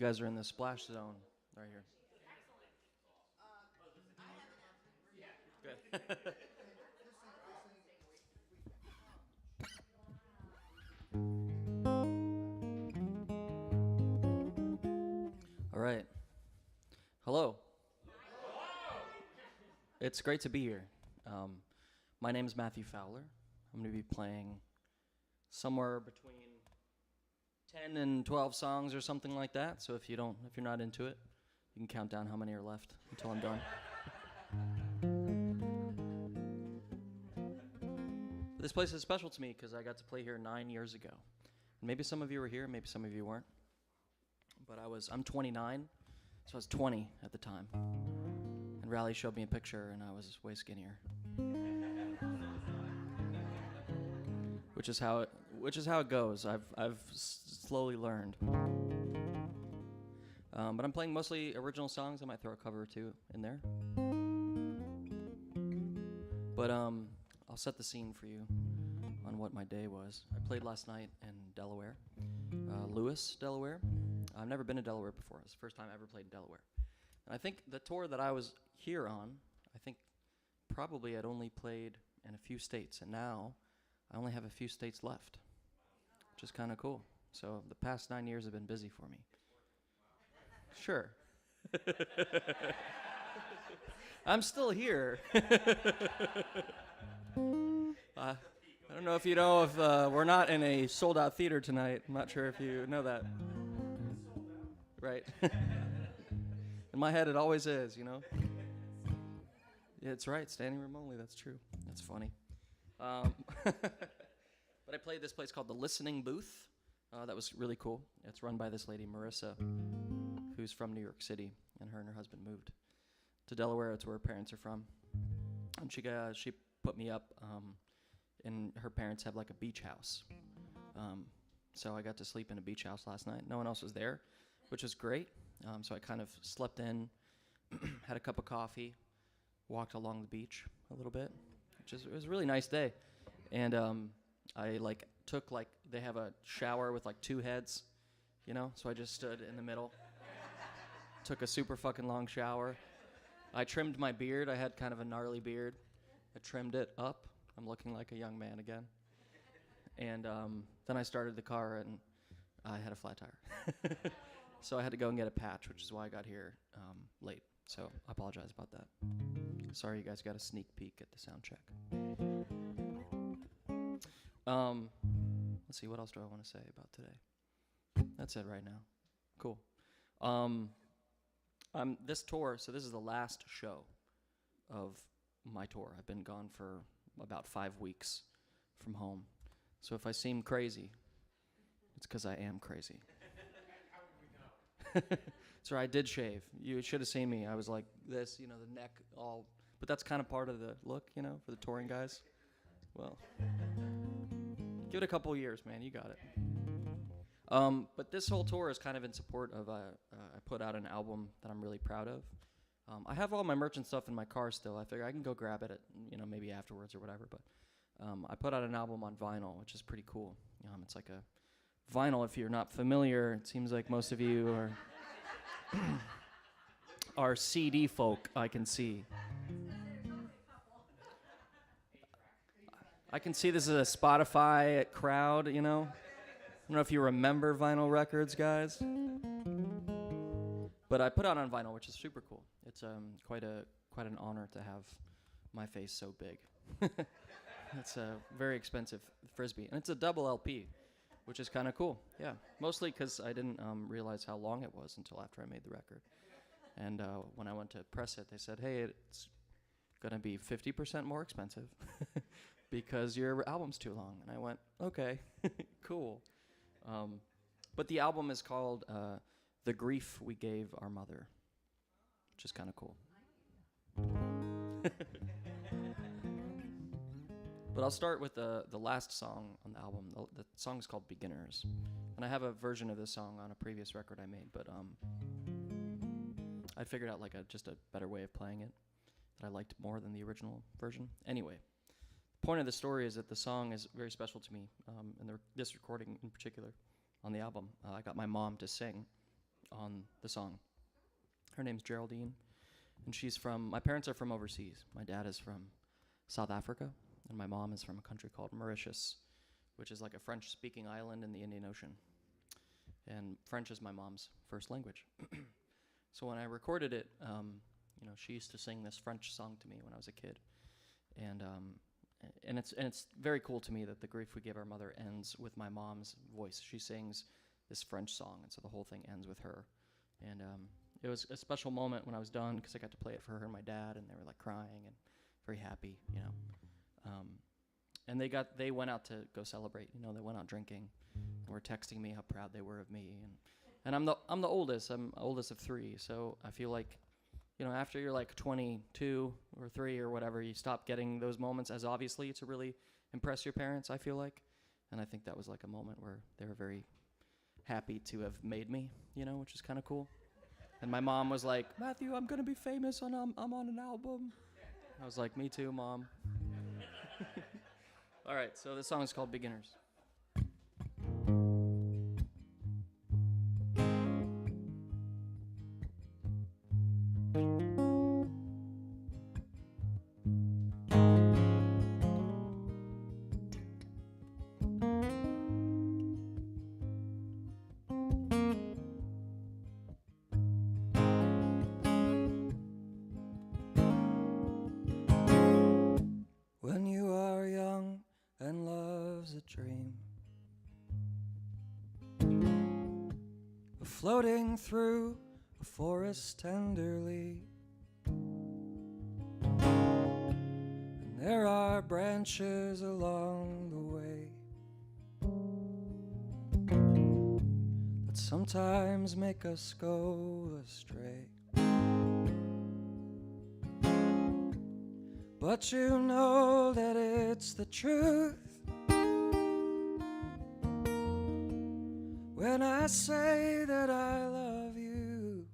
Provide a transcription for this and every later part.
guys are in the splash zone right here. Good. All right. Hello. It's great to be here. My name is Matthew Fowler. I'm going to be playing somewhere between 10 and 12 songs or something like that. So if you're not into it, you can count down how many are left until I'm done. This place is special to me because I got to play here 9 years ago. And maybe some of you were here, maybe some of you weren't. But I'm 29, so I was 20 at the time. And Raleigh showed me a picture, and I was way skinnier. Which is how it goes. I've slowly learned. But I'm playing mostly original songs. I might throw a cover or two in there. But I'll set the scene for you on what my day was. I played last night in Delaware, Lewis, Delaware. I've never been to Delaware before. It's the first time I ever played in Delaware. And I think the tour that I was here on, I think probably I'd only played in a few states, and now I only have a few states left, which is kind of cool. So the past 9 years have been busy for me. Sure. I'm still here. I don't know if you know if we're not in a sold-out theater tonight. I'm not sure if you know that. Right. In my head, it always is, you know. Yeah, it's right. Standing room only. That's true. That's funny. But I played this place called the Listening Booth. That was really cool. It's run by this lady, Marissa, who's from New York City, and her husband moved to Delaware. It's where her parents are from. And she put me up, and her parents have like a beach house. So I got to sleep in a beach house last night. No one else was there, which was great. So I kind of slept in, had a cup of coffee, walked along the beach a little bit. It was a really nice day. And I took they have a shower with two heads, you know? So I just stood in the middle, took a super fucking long shower. I trimmed my beard. I had kind of a gnarly beard. I trimmed it up. I'm looking like a young man again. And then I started the car and I had a flat tire. So I had to go and get a patch, which is why I got here late. So I apologize about that. Sorry you guys got a sneak peek at the sound check. Let's see, what else do I want to say about today? That's it right now. Cool. This tour, so this is the last show of my tour. I've been gone for about 5 weeks from home. So if I seem crazy, it's because I am crazy. So I did shave. You should have seen me. I was like this, you know, the neck all. But that's kind of part of the look, you know, for the touring guys. Well, give it a couple years, man. You got it. But this whole tour is kind of in support of. I put out an album that I'm really proud of. I have all my merch and stuff in my car still. I figure I can go grab it, maybe afterwards or whatever. But I put out an album on vinyl, which is pretty cool. It's like a vinyl. If you're not familiar, it seems like most of you are CD folk. I can see. I can see this is a Spotify crowd. You know. I don't know if you remember vinyl records, guys. But I put out on vinyl, which is super cool. It's quite an honor to have my face so big. It's a very expensive Frisbee, and it's a double LP, which is kind of cool. Yeah, mostly because I didn't realize how long it was until after I made the record. And when I went to press it, they said, "Hey, it's gonna be 50% more expensive because your album's too long." And I went, "Okay, cool." But the album is called "The Grief We Gave Our Mother," which is kind of cool. But I'll start with the last song on the album. The song is called "Beginners," and I have a version of this song on a previous record I made, but I figured out just a better way of playing it that I liked more than the original version. Anyway, the point of the story is that the song is very special to me, and this recording in particular on the album. I got my mom to sing, on the song. Her name's Geraldine, and my parents are from overseas. My dad is from South Africa, and my mom is from a country called Mauritius, which is like a French-speaking island in the Indian Ocean. And French is my mom's first language. So when I recorded it, she used to sing this French song to me when I was a kid. And it's very cool to me that The Grief We Give Our Mother ends with my mom's voice. She sings this French song, and so the whole thing ends with her. And it was a special moment when I was done because I got to play it for her and my dad, and they were like crying and very happy, And they went out to go celebrate. They went out drinking, and were texting me how proud they were of me. And I'm the oldest. I'm oldest of three, so I feel like, after you're like 22 or 3 or whatever, you stop getting those moments as obviously to really impress your parents, I feel like. And I think that was like a moment where they were very happy to have made me, which is kind of cool. And my mom was like, Matthew, I'm going to be famous, I'm on an album. I was like, me too, Mom. All right, so this song is called Beginners. When you are young and love's a dream, floating through a forest tenderly, and there are branches along the way that sometimes make us go astray. But you know that it's the truth when I say that I love you.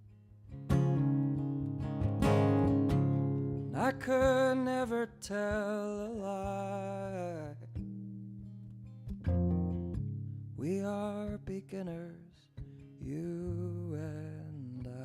And I could never tell a lie. We are beginners, you and I.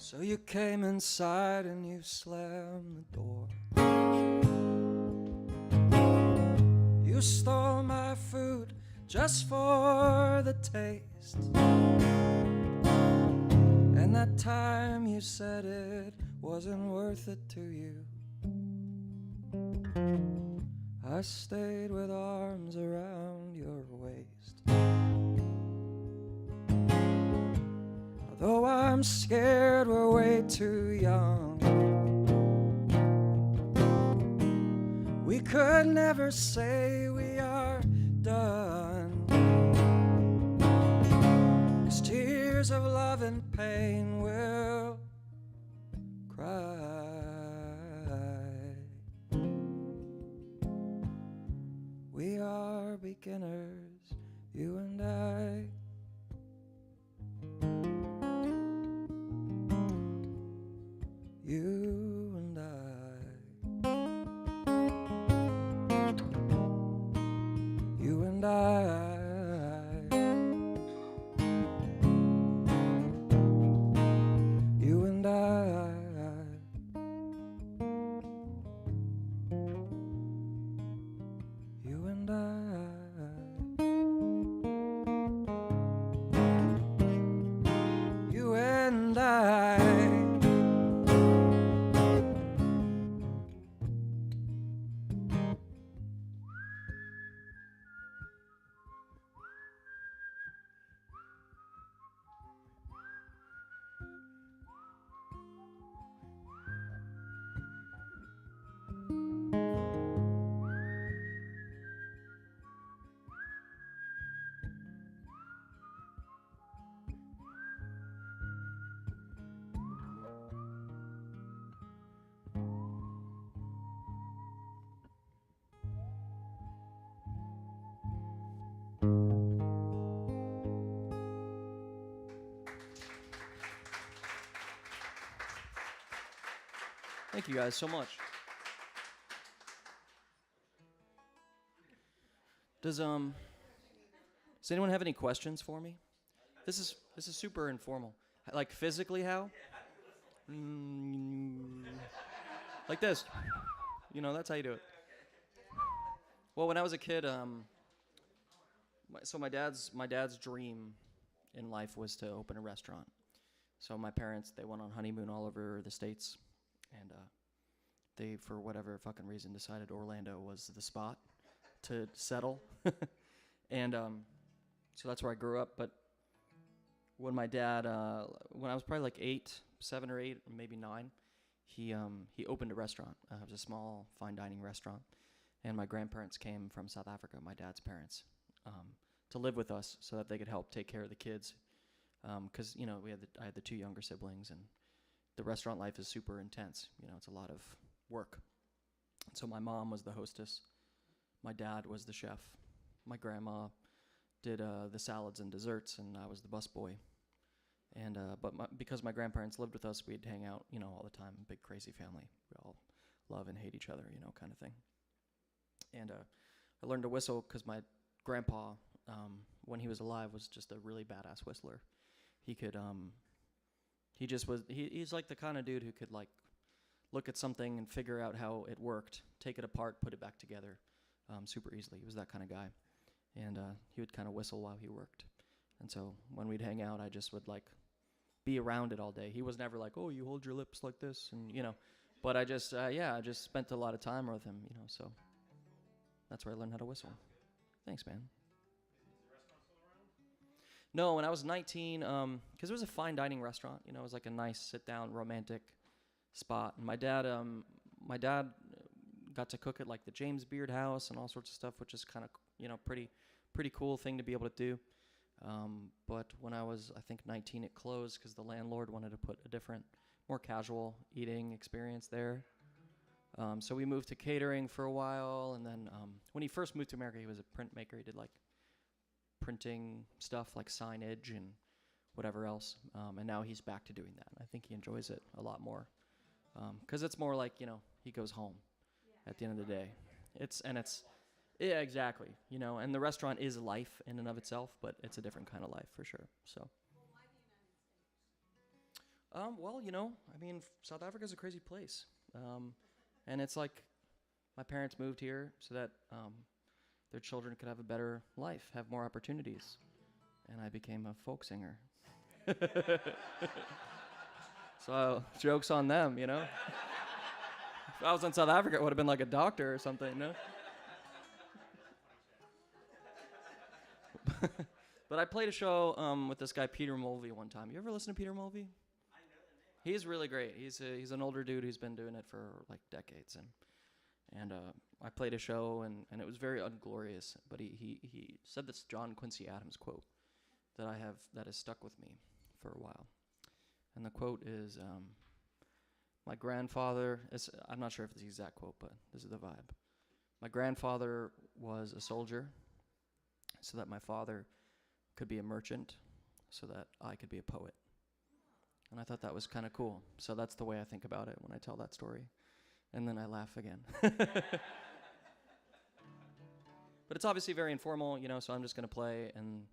So you came inside and you slammed the door. You stole my food just for the taste. And that time you said it wasn't worth it to you. I stayed with arms around your waist. Though I'm scared we're way too young, we could never say we are done. 'Cause tears of love and pain will cry. We are beginners, you and I. You and I. You and I. You and I. You and I. Thank you guys so much. Does anyone have any questions for me? This is super informal. Like physically how? Like this. You know, that's how you do it. Well, when I was a kid, my dad's dream in life was to open a restaurant. So my parents, they went on honeymoon all over the States, and they, for whatever fucking reason, decided Orlando was the spot to settle. And so that's where I grew up. But when my dad, when I was probably like 7 or 8, or maybe 9, he opened a restaurant. It was a small fine dining restaurant. And my grandparents came from South Africa, my dad's parents, to live with us so that they could help take care of the kids. Because, you know, I had the 2 younger siblings, and the restaurant life is super intense. You know, it's a lot of work. So my mom was the hostess. My dad was the chef. My grandma did the salads and desserts, and I was the busboy. And because my grandparents lived with us, we'd hang out, you know, all the time. Big crazy family. We all love and hate each other, you know, kind of thing. And I learned to whistle because my grandpa, when he was alive, was just a really badass whistler. He could, he's like the kind of dude who could like look at something and figure out how it worked, take it apart, put it back together super easily. He was that kind of guy. And he would kind of whistle while he worked. And so when we'd hang out, I just would like be around it all day. He was never like, oh, you hold your lips like this, and you know. But I just, I just spent a lot of time with him, you know, so that's where I learned how to whistle. Thanks, man. No, when I was 19, because it was a fine dining restaurant, you know, it was like a nice sit-down, romantic spot. And my dad got to cook at like the James Beard House and all sorts of stuff, which is kind of, you know, pretty cool thing to be able to do. But when I was, I think, 19, it closed because the landlord wanted to put a different, more casual eating experience there. So we moved to catering for a while, and then when he first moved to America, he was a printmaker. He did like printing stuff like signage and whatever else, and now he's back to doing that. I think he enjoys it a lot more because it's more like, you know, he goes home at the end of the day. Yeah, exactly. You know, and the restaurant is life in and of itself, but it's a different kind of life for sure. So. Well, you know, I mean, South Africa's a crazy place, and it's like my parents moved here so that their children could have a better life, have more opportunities, and I became a folk singer. So joke's on them, you know. If I was in South Africa, it would have been like a doctor or something, you know. But I played a show with this guy Peter Mulvey one time. You ever listen to Peter Mulvey? I know the name. He's really great. He's an older dude who's been doing it for like decades, and I played a show and it was very unglorious. But he said this John Quincy Adams quote that has stuck with me for a while, and the quote is, my grandfather. I'm not sure if it's the exact quote, but this is the vibe. My grandfather was a soldier, so that my father could be a merchant, so that I could be a poet. And I thought that was kind of cool. So that's the way I think about it when I tell that story. And then I laugh again. But it's obviously very informal, you know, so I'm just going to play and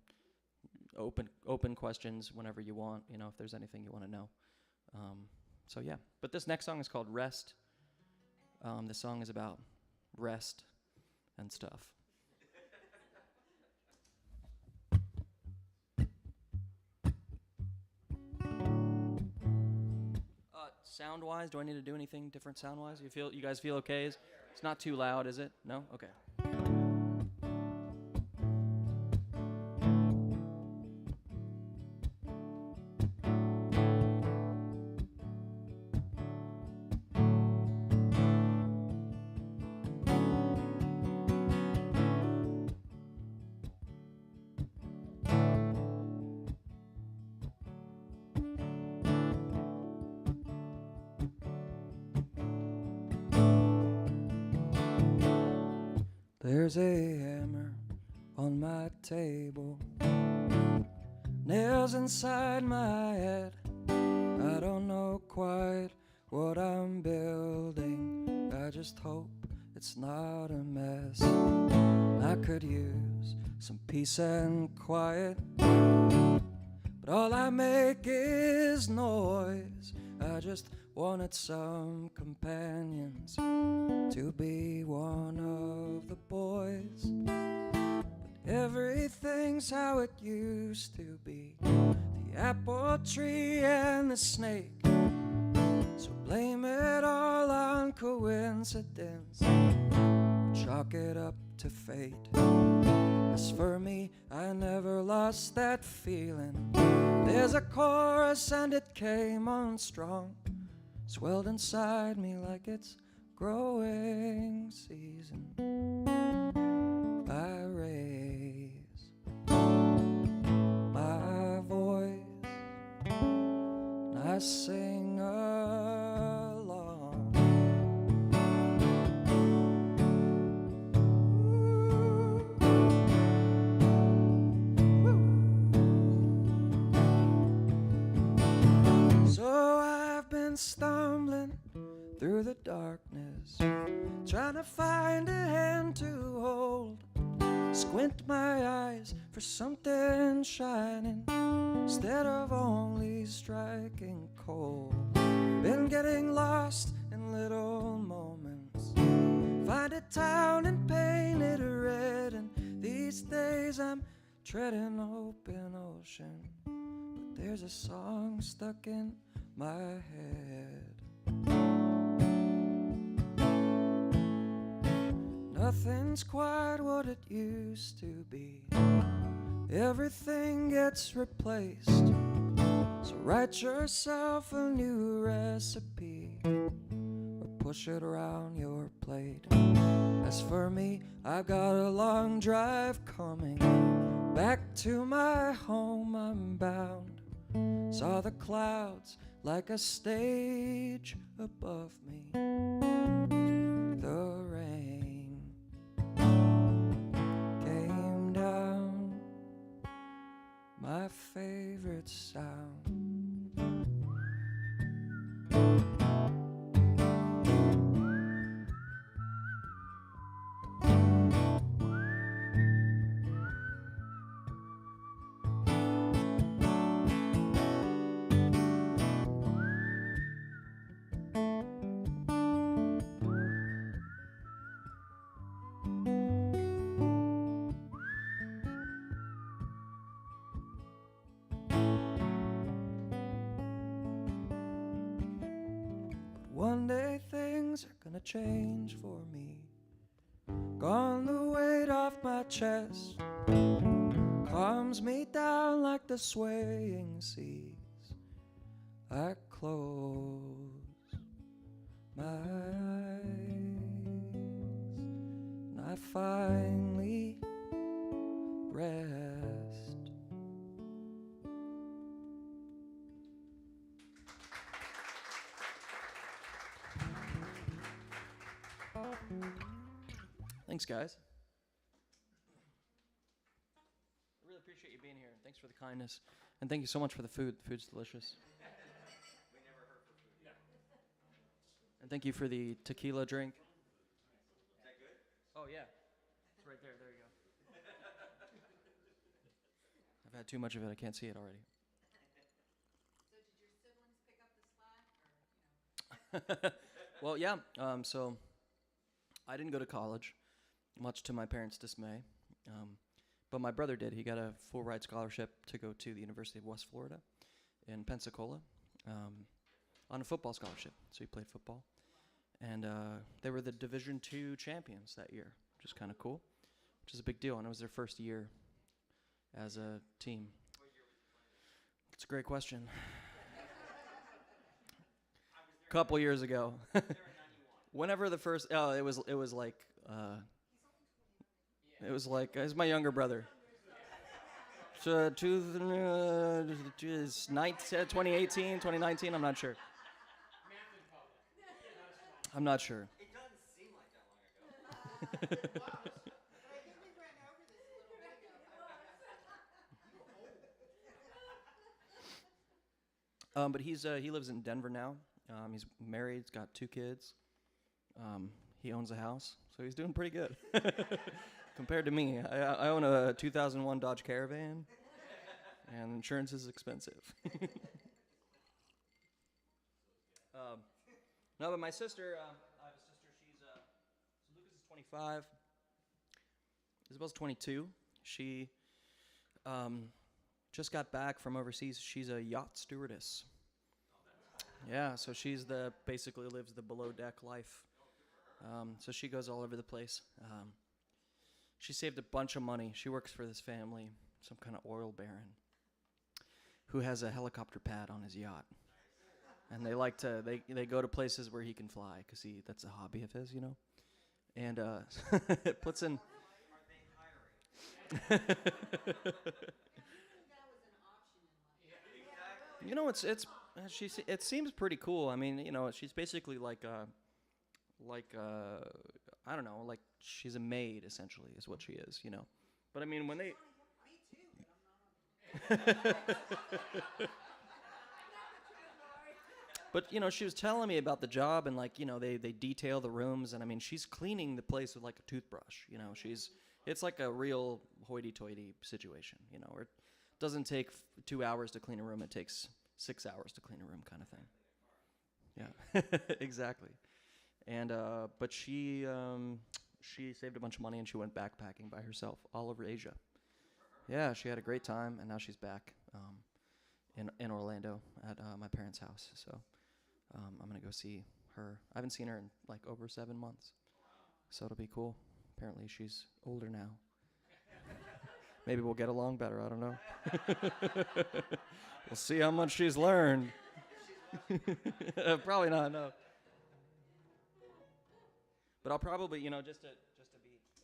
open questions whenever you want, you know, if there's anything you want to know. So yeah. But this next song is called Rest. This song is about rest and stuff. Sound-wise, do I need to do anything different sound-wise? You guys feel okay? It's not too loud, is it? No? Okay. There's a hammer on my table, nails inside my head. I don't know quite what I'm building. I just hope it's not a mess. I could use some peace and quiet, but all I make is noise. I just wanted some companions to be one of the boys. But everything's how it used to be, the apple tree and the snake. So blame it all on coincidence, chalk it up to fate. As for me, I never lost that feeling. There's a chorus and it came on strong, swelled inside me like it's growing season. I raise my voice and I sing along. So I've been stumbling through the darkness, trying to find a hand to hold. Squint my eyes for something shining instead of only striking cold. Been getting lost in little moments, find a town and paint it red. And these days I'm treading open ocean, but there's a song stuck in my head. Nothing's quite what it used to be. Everything gets replaced. So write yourself a new recipe or push it around your plate. As for me, I've got a long drive coming back to my home. I'm bound. Saw the clouds like a stage above me. The rain came down, my favorite sound. One day things are gonna change for me. Gone the weight off my chest, calms me down like the swaying seas. I close my eyes and I finally rest. Thanks, guys. I really appreciate you being here. Thanks for the kindness. And thank you so much for the food. The food's delicious. We never heard for food. Yeah. And thank you for the tequila drink. Is that good? Oh, yeah. It's right there. There you go. I've had too much of it. I can't see it already. So did your siblings pick up the slack, or, Well, yeah. So I didn't go to college, much to my parents' dismay. But my brother did. He got a full ride scholarship to go to the University of West Florida in Pensacola on a football scholarship. So he played football. And they were the Division II champions that year, which is kind of cool, which is a big deal. And it was their first year as a team. What year was you playing? It's a great question. A couple years ago. I was there in 91. Whenever the first, it was like, it was my younger brother. So, 2018, 2019, I'm not sure. I'm not sure. It doesn't seem like that long ago. I think we went over this a little bit ago. But he lives in Denver now, He's married. He's got 2 kids. He owns a house, so he's doing pretty good compared to me. I own a 2001 Dodge Caravan, and insurance is expensive. No, but my sister, I have a sister. So Lucas is 25. Isabel's 22. She just got back from overseas. She's a yacht stewardess. Yeah, so she's basically lives the below deck life. So she goes all over the place. She saved a bunch of money. She works for this family, some kind of oil baron, who has a helicopter pad on his yacht. And they like to, they go to places where he can fly, because that's a hobby of his, And it puts in... That was an option in life. It seems pretty cool. I mean, she's basically like I don't know, like she's a maid essentially is what she is, But I mean, when they... Me too, but I'm not on But, she was telling me about the job, and, like, they detail the rooms, and, I mean, she's cleaning the place with, like, a toothbrush, it's like a real hoity-toity situation, where it doesn't take 2 hours to clean a room, it takes 6 hours to clean a room kind of thing. Yeah, exactly. And, but she saved a bunch of money, and she went backpacking by herself all over Asia. Yeah, she had a great time, and now she's back in Orlando at my parents' house, so... I'm going to go see her. I haven't seen her in like over 7 months. So it'll be cool. Apparently she's older now. Maybe we'll get along better. I don't know. We'll see how much she's learned. Probably not, no. But I'll probably, just to be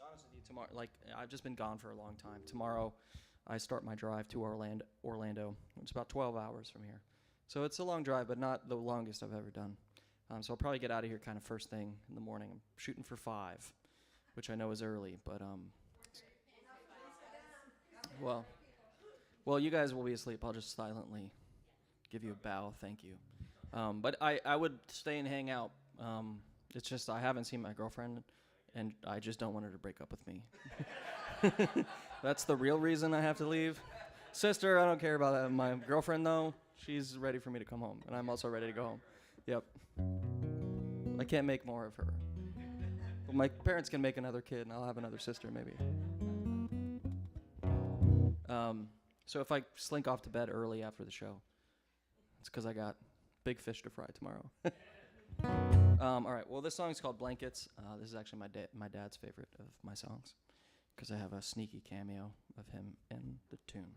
honest with you, tomorrow, like I've just been gone for a long time. Tomorrow I start my drive to Orlando. It's about 12 hours from here. So it's a long drive, but not the longest I've ever done. So I'll probably get out of here kind of first thing in the morning. I'm shooting for 5, which I know is early, but well, you guys will be asleep. I'll just silently give you a bow. Thank you. But I would stay and hang out. It's just I haven't seen my girlfriend, and I just don't want her to break up with me. That's the real reason I have to leave. Sister, I don't care about that. My girlfriend, though, she's ready for me to come home, and I'm also ready to go home. Yep. I can't make more of her. But my parents can make another kid, and I'll have another sister, maybe. So if I slink off to bed early after the show, it's because I got big fish to fry tomorrow. All right, well, this song's called Blankets. This is actually my dad's favorite of my songs, because I have a sneaky cameo of him in the tune.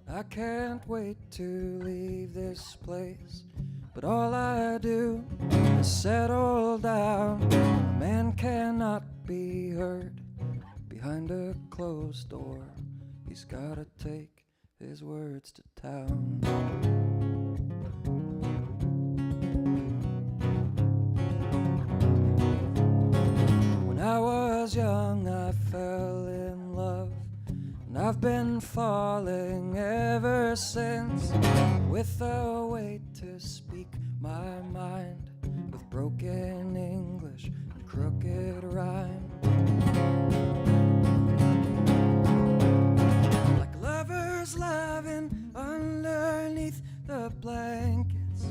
I can't wait to leave this place, but all I do is settle down. A man cannot be heard behind a closed door. He's gotta take his words to town. When I was young, I fell in love, and I've been falling ever since, with a way to speak my mind, with broken English and crooked rhyme. Like lovers loving underneath the blankets,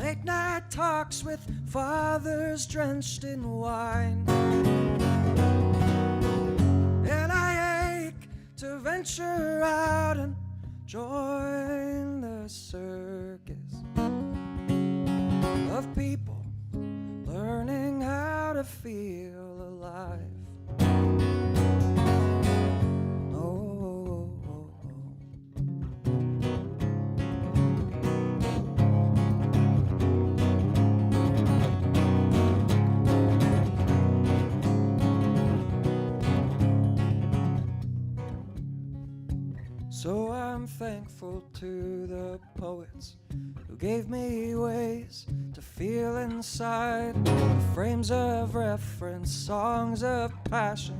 late night talks with fathers drenched in wine. And I ache to venture out and join the circus of people learning how to feel alive. Oh, oh, oh, oh. thankful to the poets who gave me ways to feel inside, the frames of reference, songs of passion,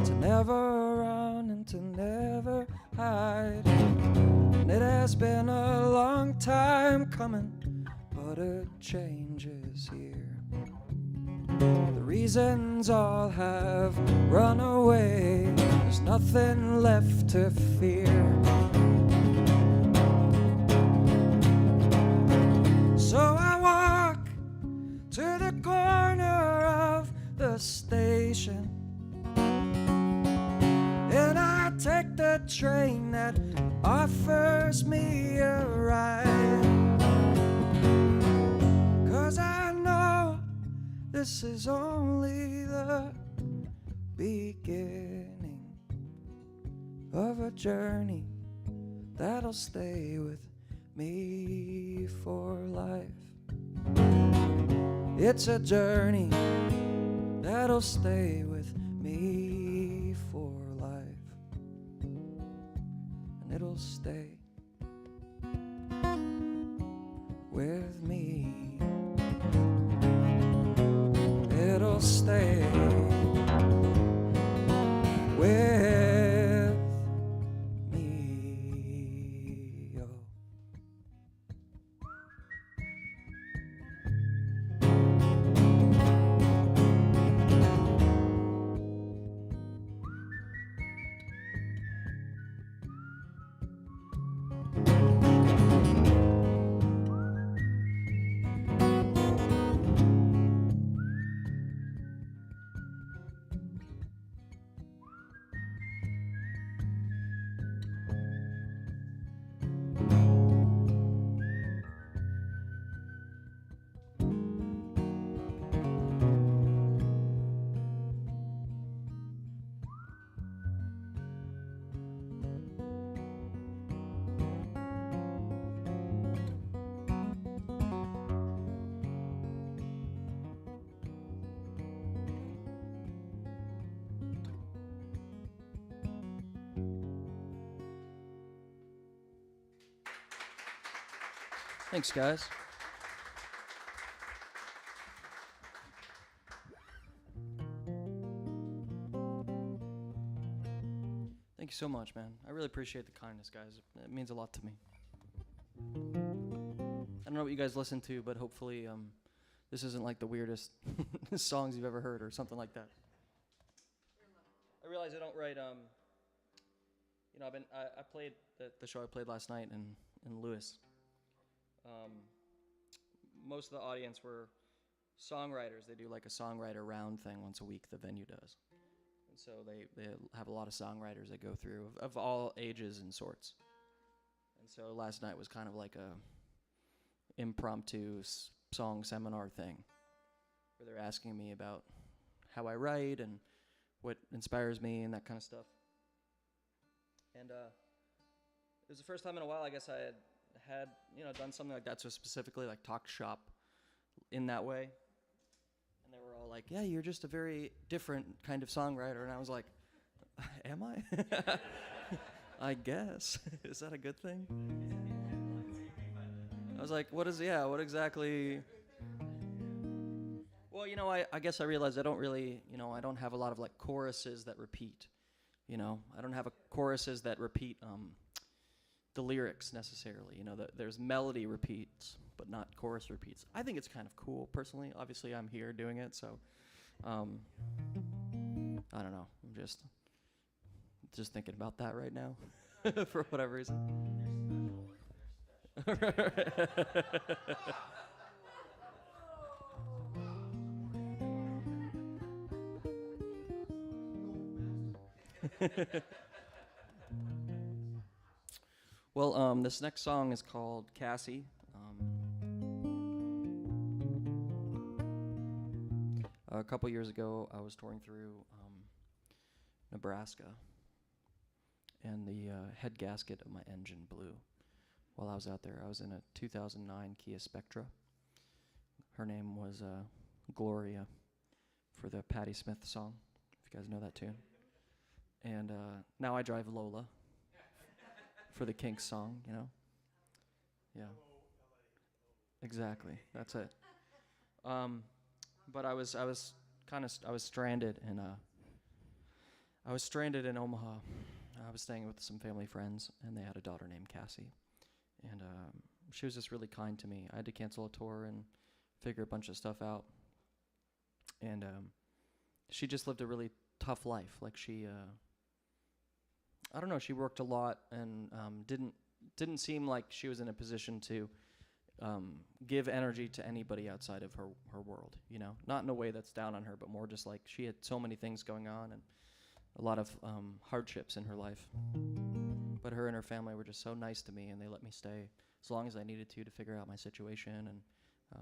to never run and to never hide. And it has been a long time coming, but a change is here. The reasons all have run away, there's nothing left to fear. So I walk to the corner of the station, and I take the train that offers me a ride. 'Cause I know this is only the beginning of a journey that'll stay with me for life. It's a journey that'll stay with me for life, and it'll stay with me. It'll stay with me. Oh. Thanks, guys. Thank you so much, man. I really appreciate the kindness, guys. It means a lot to me. I don't know what you guys listen to, but hopefully this isn't like the weirdest songs you've ever heard or something like that. I realize I don't write, you know, I played the show I played last night in Lewis. Most of the audience were songwriters. They do like a songwriter round thing once a week, the venue does. And so they have a lot of songwriters that go through of all ages and sorts. And so last night was kind of like a impromptu song seminar thing where they're asking me about how I write and what inspires me and that kind of stuff. And it was the first time in a while I guess I had you know, done something like that, so specifically like talk shop in that way. And they were all like, yeah, you're just a very different kind of songwriter. And I was like, am I? I guess. Is that a good thing? I was like, what exactly? Well, you know, I guess I realized I don't really, you know, I don't have a lot of like choruses that repeat, you know. I don't have choruses that repeat the lyrics necessarily, you know. There's melody repeats, but not chorus repeats. I think it's kind of cool, personally. Obviously, I'm here doing it, so I don't know. I'm just thinking about that right now, for whatever reason. Well, this next song is called Cassie. A couple years ago, I was touring through Nebraska, and the head gasket of my engine blew while I was out there. I was in a 2009 Kia Spectra. Her name was Gloria for the Patti Smith song, if you guys know that tune. And now I drive Lola for the Kinks song, you know? Yeah. Exactly. That's it. But I was stranded in Omaha. I was staying with some family friends, and they had a daughter named Cassie. And she was just really kind to me. I had to cancel a tour and figure a bunch of stuff out. And she just lived a really tough life. Like she, I don't know, she worked a lot and didn't seem like she was in a position to give energy to anybody outside of her world, you know? Not in a way that's down on her, but more just like she had so many things going on and a lot of hardships in her life. But her and her family were just so nice to me, and they let me stay as long as I needed to figure out my situation, and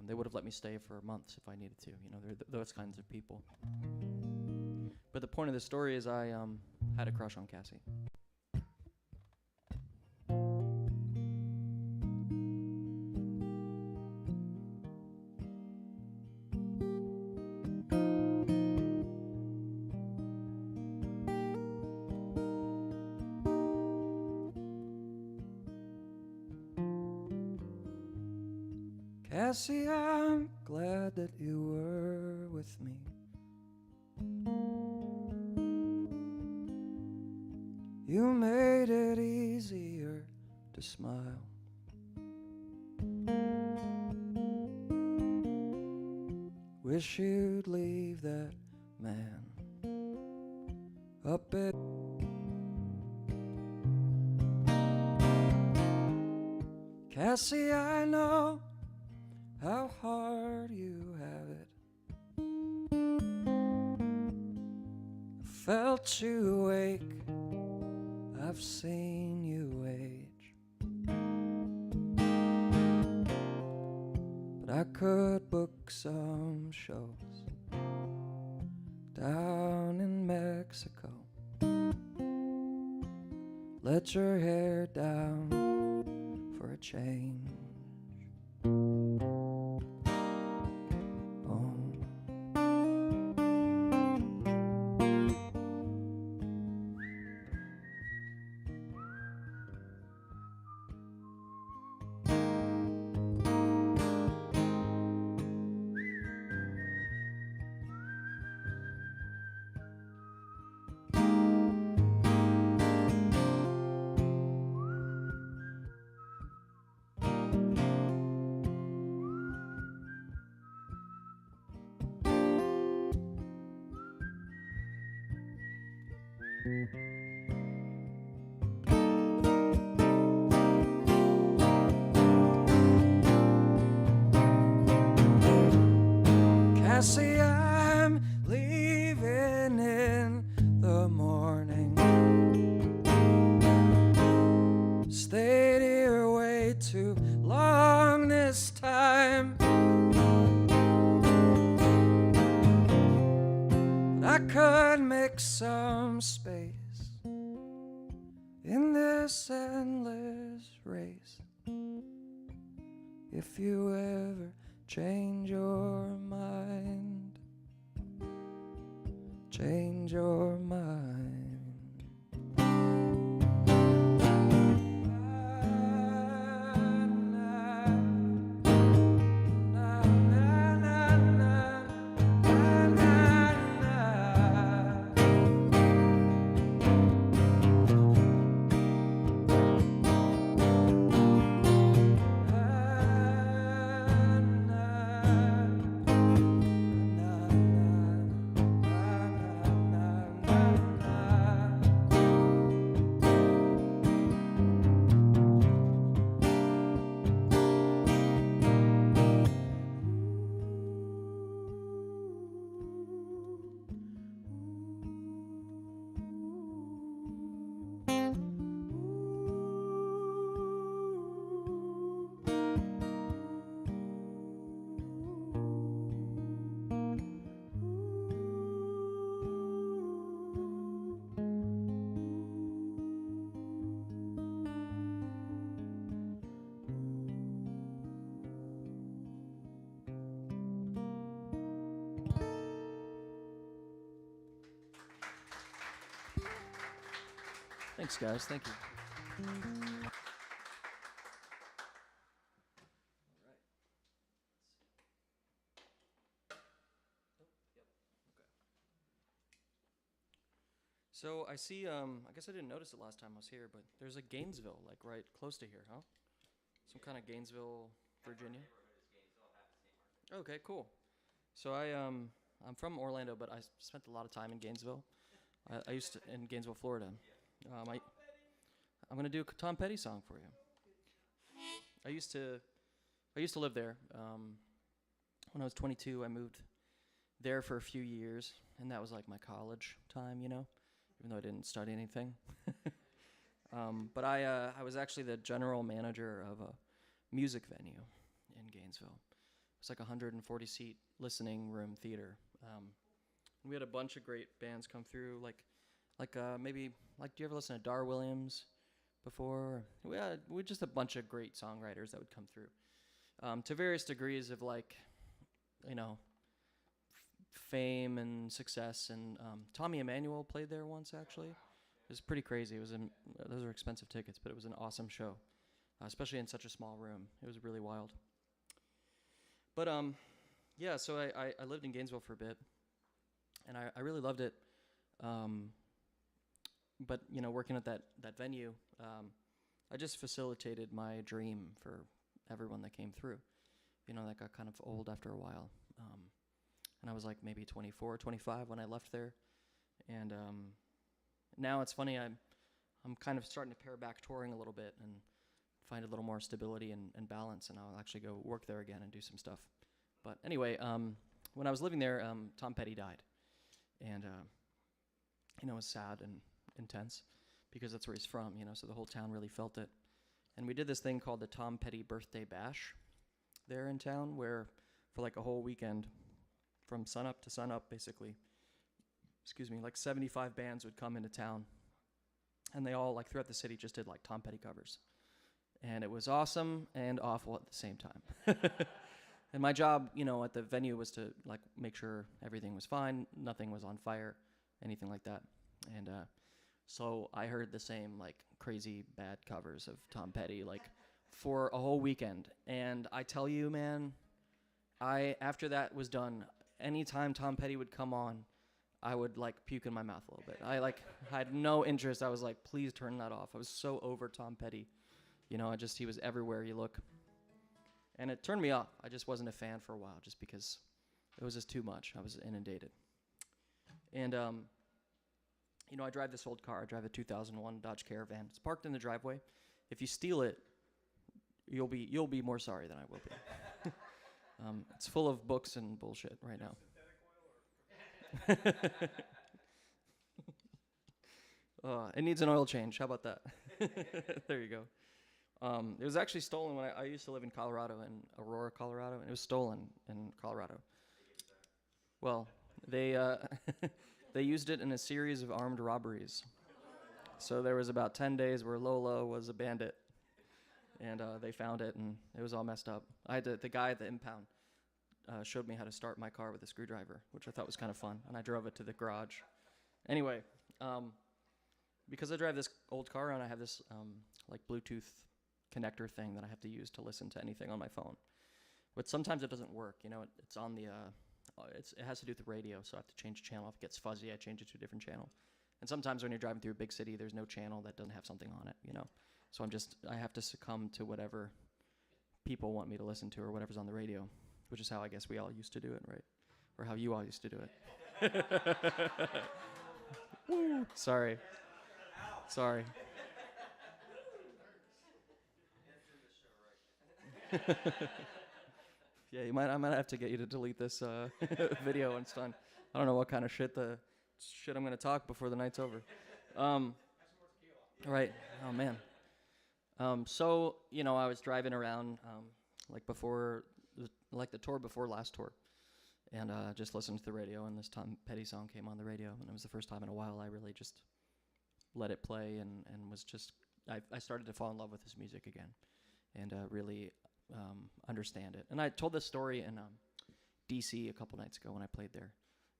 they would have let me stay for months if I needed to. You know, they're those kinds of people. But the point of the story is I had a crush on Cassie. Cassie, I'm glad that you were with me. You made it easier to smile. Wish you'd leave that man up at Cassie, I know how hard you have it. I felt you wake, I've seen you age. But I could book some shows down in Mexico. Let your hair down for a change. Cassie, I'm leaving in the morning. Stayed here way too long this time. But I could make some space in this endless race. If you ever change your mind, change your mind. Thanks, guys. Thank you. So I see, I guess I didn't notice it last time I was here, but there's a Gainesville, like right close to here, huh? Some kind of Gainesville, Virginia. Okay, cool. So I'm from Orlando, but I spent a lot of time in Gainesville. I used to in Gainesville, Florida. I'm gonna do a Tom Petty song for you. I used to live there. When I was 22, I moved there for a few years, and that was like my college time, you know, even though I didn't study anything. But I was actually the general manager of a music venue in Gainesville. It's like a 140-seat listening room theater. We had a bunch of great bands come through, maybe do you ever listen to Dar Williams before? We just a bunch of great songwriters that would come through, to various degrees of fame and success. And Tommy Emmanuel played there once, actually. It was pretty crazy. Those are expensive tickets, but it was an awesome show, especially in such a small room. It was really wild. But yeah, so I lived in Gainesville for a bit, and I really loved it. But working at that venue, I just facilitated my dream for everyone that came through. That got kind of old after a while. And I was like maybe 24, 25 when I left there. And now it's funny, I'm kind of starting to pare back touring a little bit and find a little more stability and balance, and I'll actually go work there again and do some stuff. But anyway, when I was living there, Tom Petty died. And it was sad and intense because that's where he's from, so the whole town really felt it. And we did this thing called the Tom Petty Birthday Bash there in town, where for like a whole weekend, from sunup to sunup, basically, 75 bands would come into town, and they all, throughout the city, just did Tom Petty covers. And it was awesome and awful at the same time. And my job, at the venue was to make sure everything was fine, nothing was on fire, anything like that. And so I heard the same crazy bad covers of Tom Petty for a whole weekend. And I tell you, man, after that was done, anytime Tom Petty would come on, I would puke in my mouth a little bit. I had no interest. I was like, please turn that off. I was so over Tom Petty. He was everywhere you look. And it turned me off. I just wasn't a fan for a while, just because it was just too much. I was inundated. And I drive this old car. I drive a 2001 Dodge Caravan. It's parked in the driveway. If you steal it, you'll be more sorry than I will be. It's full of books and bullshit right now. It needs an oil change. How about that? There you go. It was actually stolen when I used to live in Colorado, in Aurora, Colorado, and it was stolen in Colorado. Well, they they used it in a series of armed robberies. So there was about 10 days where Lola was a bandit, and they found it, and it was all messed up. The guy at the impound showed me how to start my car with a screwdriver, which I thought was kind of fun, and I drove it to the garage. Anyway, because I drive this old car and I have this Bluetooth connector thing that I have to use to listen to anything on my phone, but sometimes it doesn't work. It's on the it has to do with the radio, so I have to change channel. If it gets fuzzy, I change it to a different channel. And sometimes when you're driving through a big city, there's no channel that doesn't have something on it, So I have to succumb to whatever people want me to listen to or whatever's on the radio, which is how I guess we all used to do it, right? Or how you all used to do it. Woo. Sorry. Yeah, I might have to get you to delete this video when it's done. I don't know what kind of shit I'm gonna talk before the night's over. Right. Oh man. So I was driving around before the tour before last tour, and just listened to the radio, and this Tom Petty song came on the radio, and it was the first time in a while I really just let it play and was just I started to fall in love with his music again, and really understand it. And I told this story in DC a couple nights ago when I played there,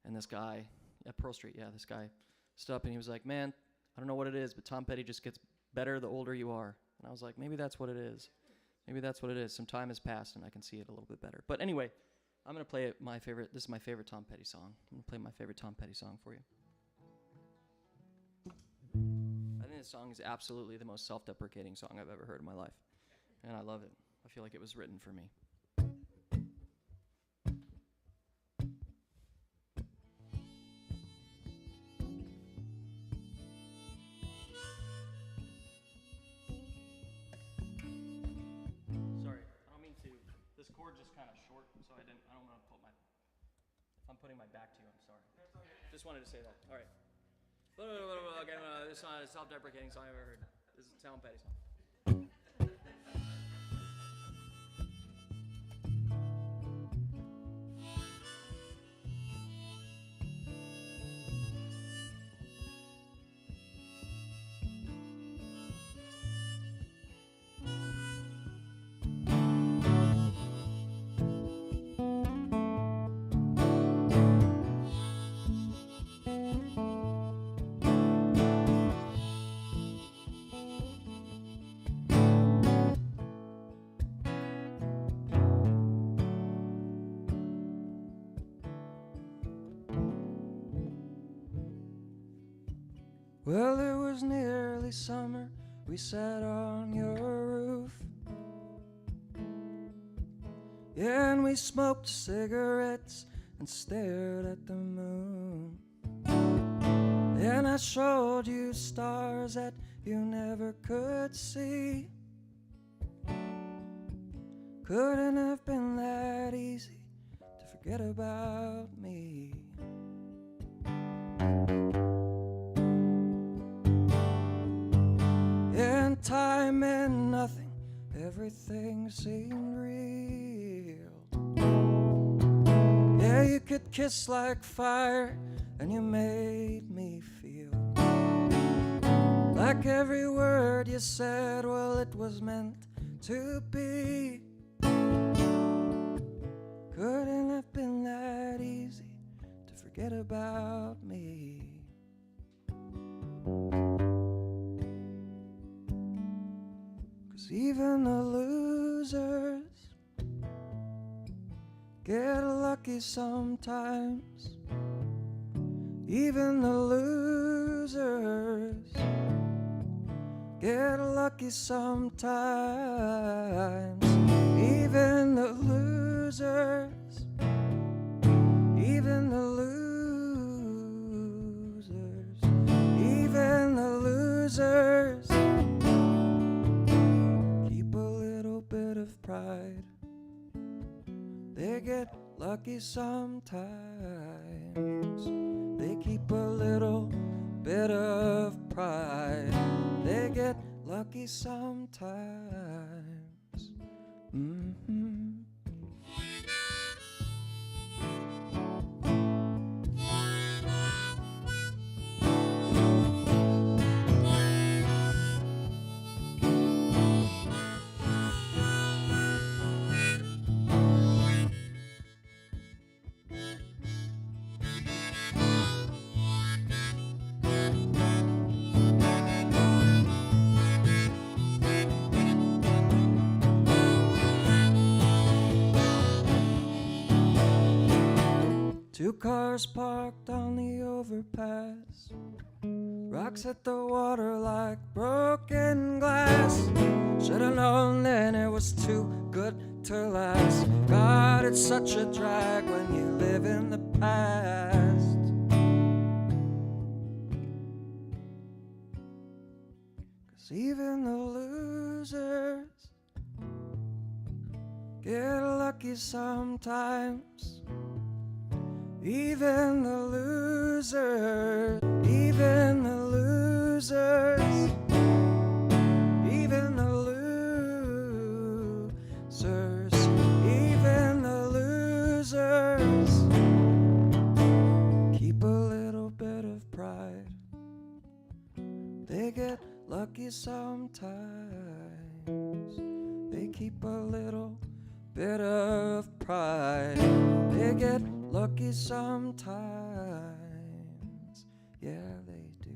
and this guy at Pearl Street, this guy stood up and he was like, "Man, I don't know what it is, but Tom Petty just gets better the older you are. And I was like, maybe that's what it is. Maybe that's what it is. Some time has passed, and I can see it a little bit better. But anyway, I'm going to play this is my favorite Tom Petty song. I'm going to play my favorite Tom Petty song for you. I think this song is absolutely the most self-deprecating song I've ever heard in my life. And I love it. I feel like it was written for me. Sorry, I don't mean to. This chord's just kind of short, so I don't want to if I'm putting my back to you, I'm sorry. Just wanted to say that. All right. Okay, this song is a self-deprecating song I've ever heard. This is a Tom Petty song. Well, it was nearly summer. We sat on your roof. Yeah, and we smoked cigarettes and stared at the moon. And I showed you stars that you never could see. Couldn't have been that easy to forget about me. And time meant nothing, everything seemed real. Yeah, you could kiss like fire, and you made me feel like every word you said, well, it was meant to be. Couldn't have been that easy to forget about me. 'Cause even the losers get lucky sometimes. Even the losers get lucky sometimes. Even the losers, even the losers, even the losers keep a little bit of pride. They get lucky sometimes. They keep a little bit of pride. They get lucky sometimes. Mm-hmm. Two cars parked on the overpass. Rocks hit the water like broken glass. Should've known then it was too good to last. God, it's such a drag when you live in the past. 'Cause even the losers get lucky sometimes. Even the losers, even the losers, even the losers, even the losers keep a little bit of pride. They get lucky sometimes. They keep a little bit of pride. They get lucky sometimes. Yeah, they do.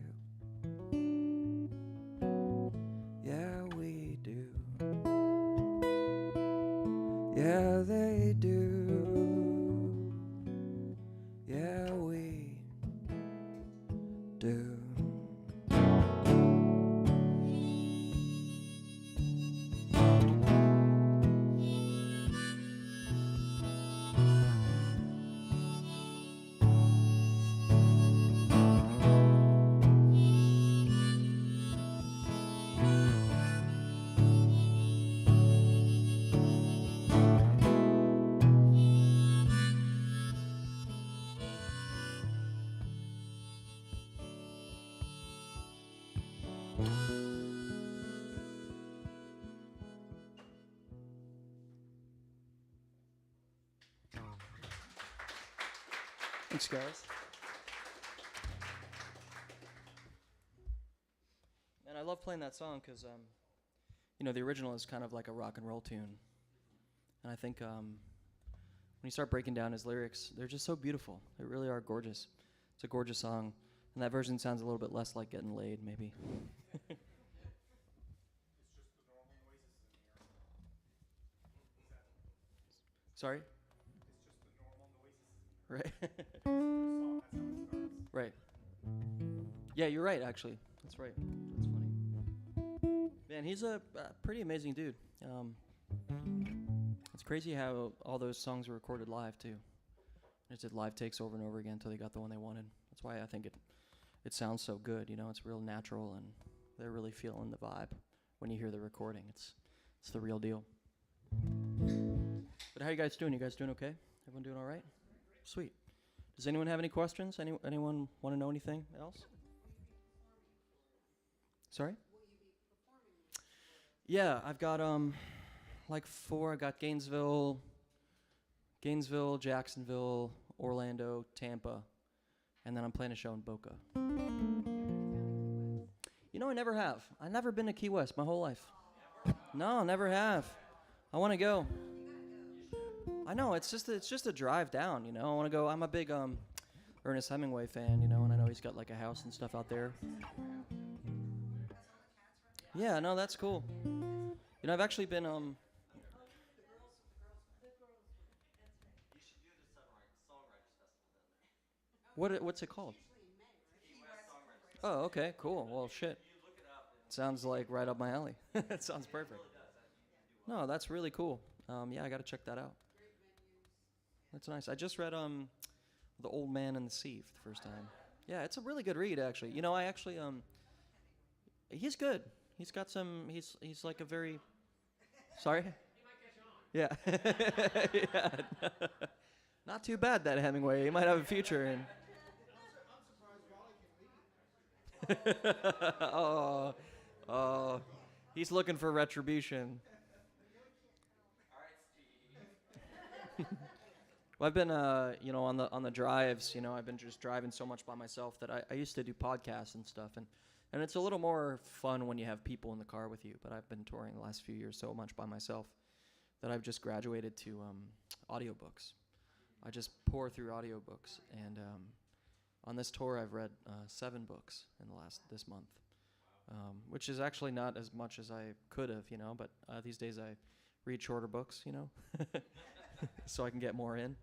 Yeah, they do. Yeah, we do. Thanks, guys. And I love playing that song because, the original is kind of like a rock and roll tune. And I think when you start breaking down his lyrics, they're just so beautiful. They really are gorgeous. It's a gorgeous song. And that version sounds a little bit less like getting laid, maybe. Sorry? Right. Right. Yeah, you're right, actually. That's right. That's funny. Man, he's a pretty amazing dude. It's crazy how all those songs were recorded live, too. They did live takes over and over again until they got the one they wanted. That's why I think it sounds so good, It's real natural, and they're really feeling the vibe when you hear the recording. It's the real deal. But how you guys doing? You guys doing okay? Everyone doing all right? Sweet. Does anyone have any questions? Anyone want to know anything else? Sorry? Yeah, I've got like 4. I got Gainesville, Jacksonville, Orlando, Tampa, and then I'm playing a show in Boca. I never have. I've never been to Key West my whole life. No, never have. I want to go. I know, it's just a drive down, I want to go. I'm a big Ernest Hemingway fan, and I know he's got like a house and stuff out there. Yeah, no, that's cool. I've actually been You should do the Songwriters Festival down there. what's it called? Key West Songwriters Festival. Oh, okay, cool. Well, shit. You look it up. Sounds like right up my alley. It sounds perfect. No, that's really cool. Yeah, I got to check that out. That's nice. I just read The Old Man and the Sea for the first time. Yeah, it's a really good read, actually. I actually he's good. He's got some. He's like a very. Sorry. He might catch on. Yeah. Yeah. Not too bad, that Hemingway. He might have a future in. I'm surprised Raleigh can read. Oh, he's looking for retribution. All right, Steve. Well, I've been, on the drives, I've been just driving so much by myself that I used to do podcasts and stuff, and it's a little more fun when you have people in the car with you. But I've been touring the last few years so much by myself that I've just graduated to audiobooks. I just pour through audiobooks, and on this tour I've read 7 books in this month, which is actually not as much as I could have, But these days I read shorter books, so I can get more in.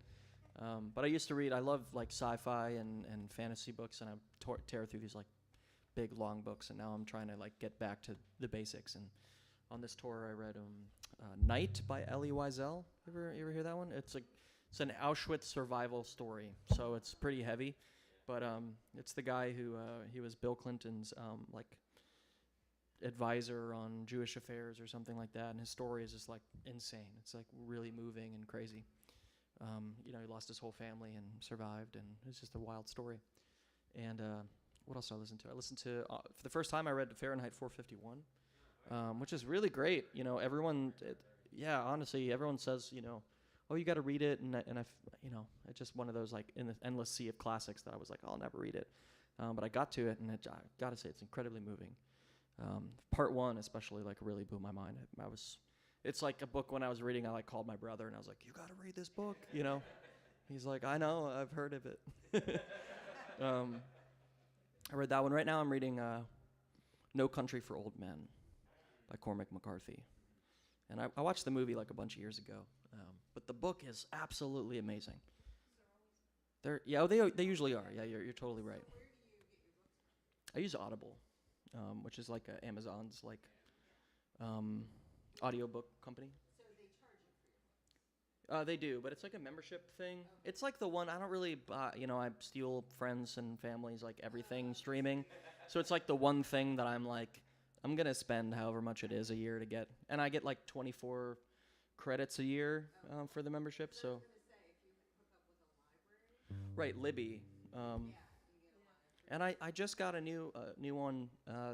But I used to read. I love like sci-fi and fantasy books, and I tear through these like big long books. And now I'm trying to like get back to the basics. And on this tour, I read Night by Elie Wiesel. You ever hear that one? It's an Auschwitz survival story, so it's pretty heavy. But it's the guy who he was Bill Clinton's like advisor on Jewish affairs or something like that, and his story is just like insane. It's like really moving and crazy. He lost his whole family and survived, and it's just a wild story. And what else did I listen to? I listened to for the first time I read Fahrenheit 451, which is really great. Honestly, everyone says oh, you got to read it, and it's just one of those like in the endless sea of classics that I was like, I'll never read it, but I got to it, and I got to say it's incredibly moving. Part 1 especially like really blew my mind. It's like a book when I was reading, I like called my brother and I was like, you got to read this book, He's like, I know, I've heard of it. I read that one. Right now I'm reading No Country for Old Men by Cormac McCarthy. And I watched the movie like a bunch of years ago, But the book is absolutely amazing. They usually are. Yeah, you're totally right. I use Audible, which is like Amazon's like audiobook company. They do, but it's like a membership thing. It's like the one I don't really buy. I steal friends and families like everything streaming, so it's like the one thing that I'm like, I'm gonna spend however much it is a year to get, and I get like 24 credits a year for the membership. So, right, Libby, and I just got a new one.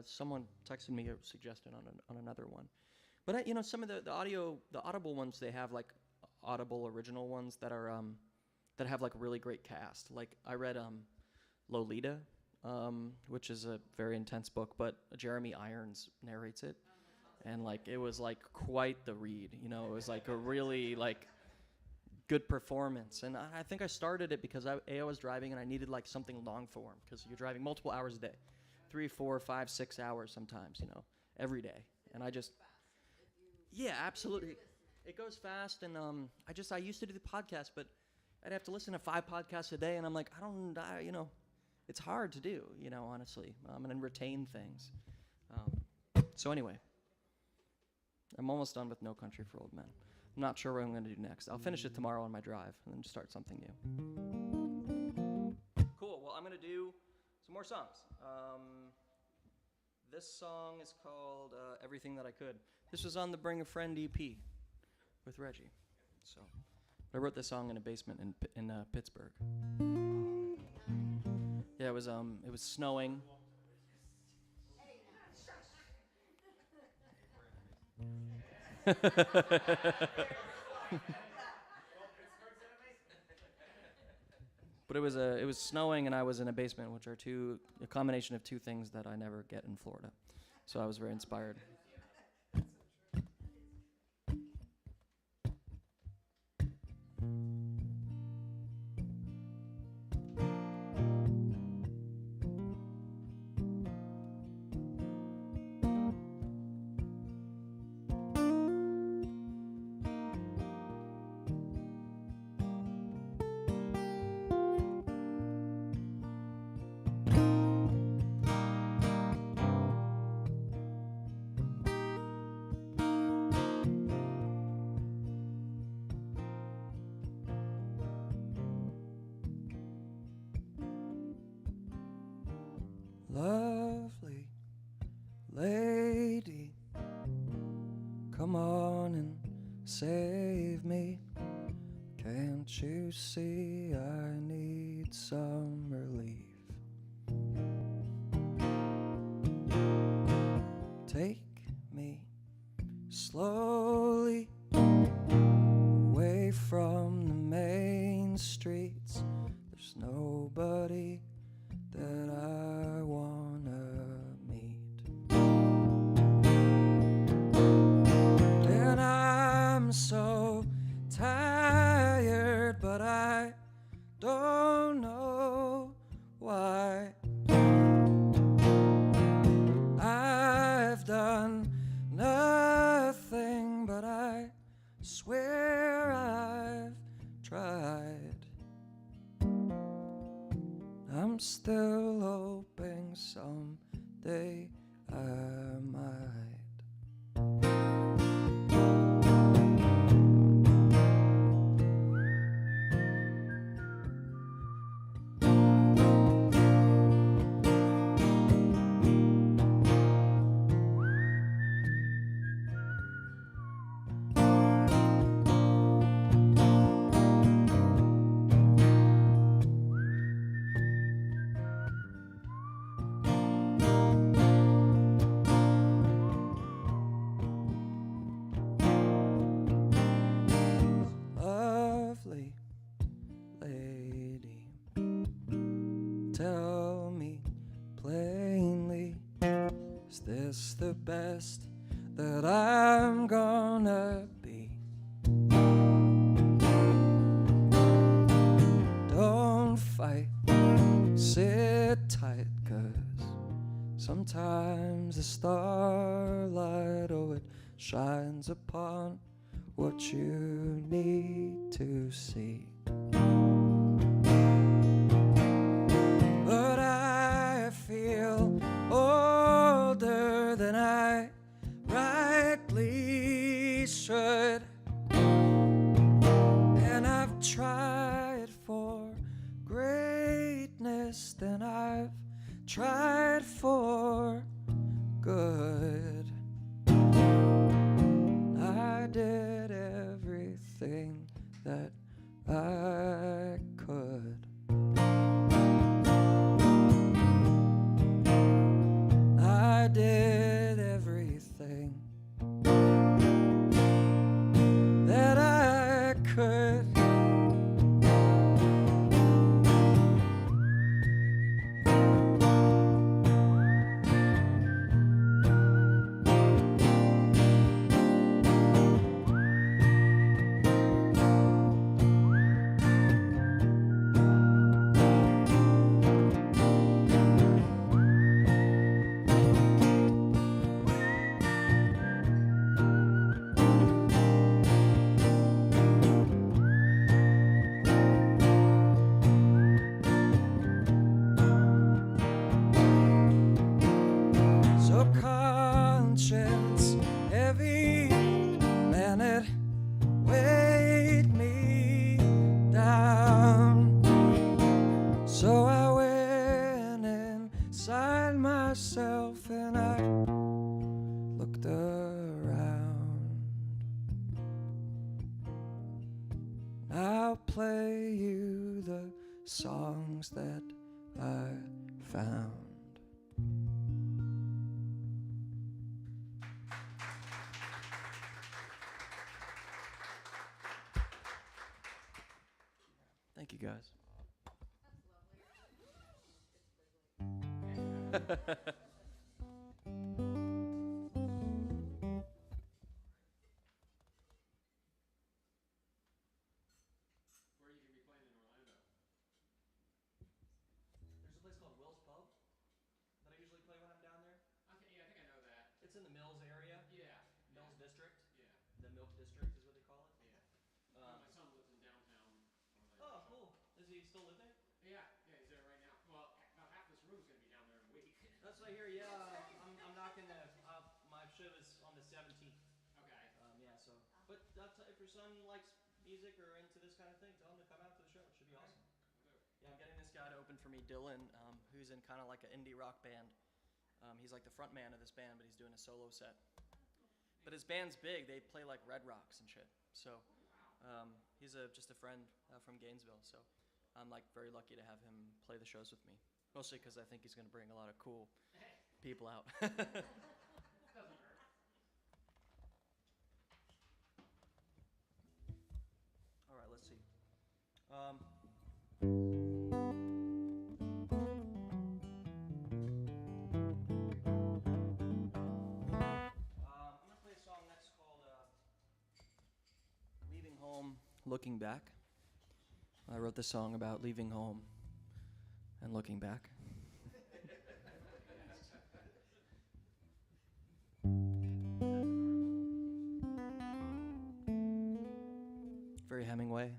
Someone texted me a suggestion on another one, but some of the Audible ones, they have like Audible original ones that are that have like really great cast. Like I read Lolita, which is a very intense book, but Jeremy Irons narrates it, and like it was like quite the read. It was like a really like good performance, and I think I started it because I was driving and I needed like something long form, because you're driving multiple hours a day, 3, 4, 5, 6 hours sometimes, every day, and absolutely. It goes fast, and I used to do the podcast, but I'd have to listen to 5 podcasts a day, and I'm like, it's hard to do, honestly, and retain things. So anyway, I'm almost done with No Country for Old Men. I'm not sure what I'm going to do next. I'll finish it tomorrow on my drive, and then start something new. Cool. Well, I'm going to do some more songs. This song is called Everything That I Could. This was on the Bring a Friend EP. With Reggie. So I wrote this song in a basement in Pittsburgh. Yeah, it was snowing. But it was snowing, and I was in a basement, which are a combination of two things that I never get in Florida. So I was very inspired. Lovely lady, come on and save me. Can't you see I need some relief? Take me slowly away from the main streets. There's nobody that I wanna meet. And I'm so tired, but I don't know why. I've done nothing, but I swear I've tried. I'm still hoping someday I might. Lovely lady, tell me plainly, is this the best that I'm gonna be? Don't fight, sit tight, 'cause sometimes the starlight, oh, it shines upon what you need to see. But I feel older than I rightly should, and I've tried for greatness than I've tried for good. I did everything that I could. I did everything that I could. So conscience heavy, man, it weighed me down. So I went inside myself and I looked around. I'll play you the songs that I found. Thank you, guys. Where are you going to be playing in Orlando? There's a place called Will's Pub that I usually play when I'm down there. Okay, yeah, I think I know that. It's in the Mills area. Yeah. Mills District. Yeah. The Milk District is what they call it. Yeah. My son lives in downtown Orlando. Oh, so- cool. Does he still live there? Yeah, he's there right now. Well, about half this room is going to be down there in a week. That's what I hear. Yeah, I'm knocking the. My show is on the 17th. Okay. Yeah. So, but if your son likes music or into this kind of thing, tell him to come out to the show. It should be awesome. Will do. Yeah, I'm getting this guy to open for me, Dylan, who's in kind of like an indie rock band. He's like the front man of this band, but he's doing a solo set. But his band's big. They play like Red Rocks and shit. So he's just a friend from Gainesville. So I'm like very lucky to have him play the shows with me. Mostly because I think he's going to bring a lot of cool people out. Doesn't hurt. All right, let's see. I'm going to play a song next called Leaving Home, Looking Back. I wrote this song about leaving home and looking back. Very Hemingway.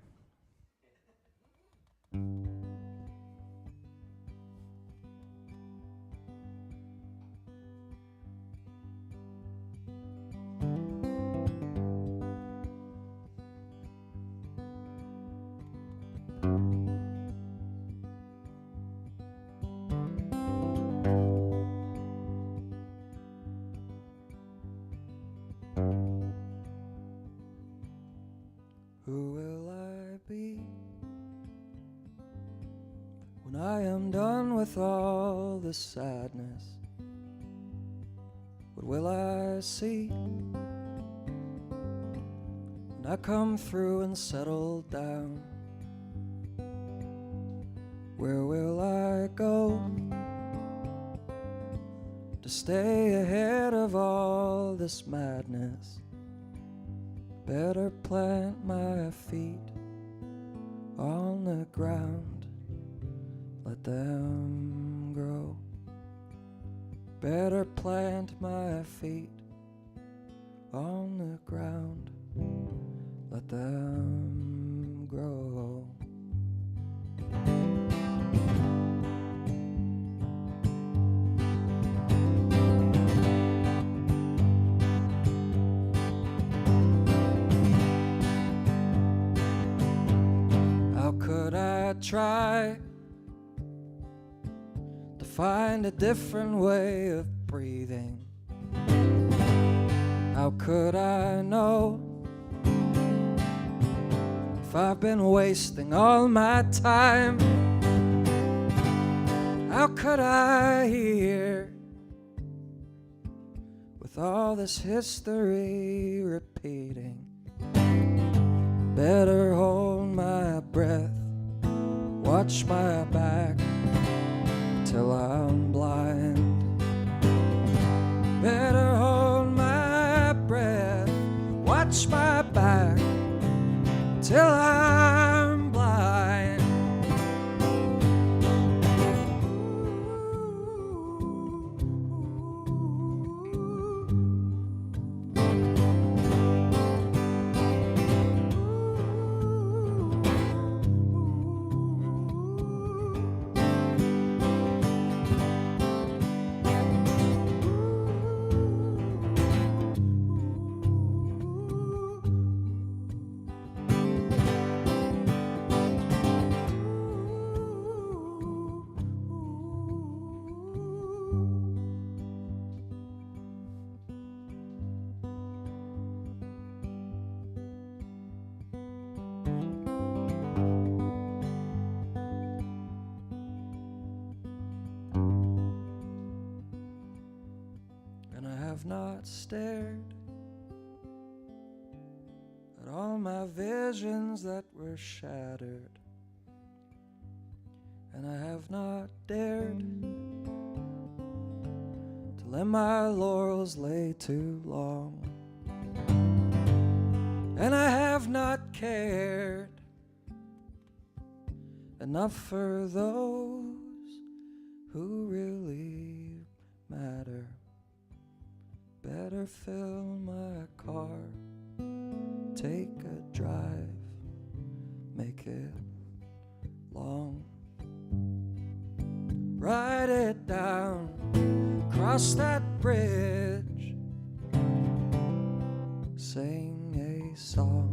Who will I be when I am done with all the sadness? What will I see when I come through and settle down? Where will I go to stay ahead of all this madness? Better plant my feet on the ground, let them grow. Better plant my feet on the ground, let them grow. How could I try to find a different way of breathing? How could I know if I've been wasting all my time? How could I hear with all this history repeating? Better hold my breath, watch my back till I'm blind. Better hold my breath, watch my back till I'm blind. And I have not stared at all my visions that were shattered. And I have not dared to let my laurels lay too long. And I have not cared enough for those who really matter. Better fill my car, take a drive, make it long. Write it down, cross that bridge, sing a song.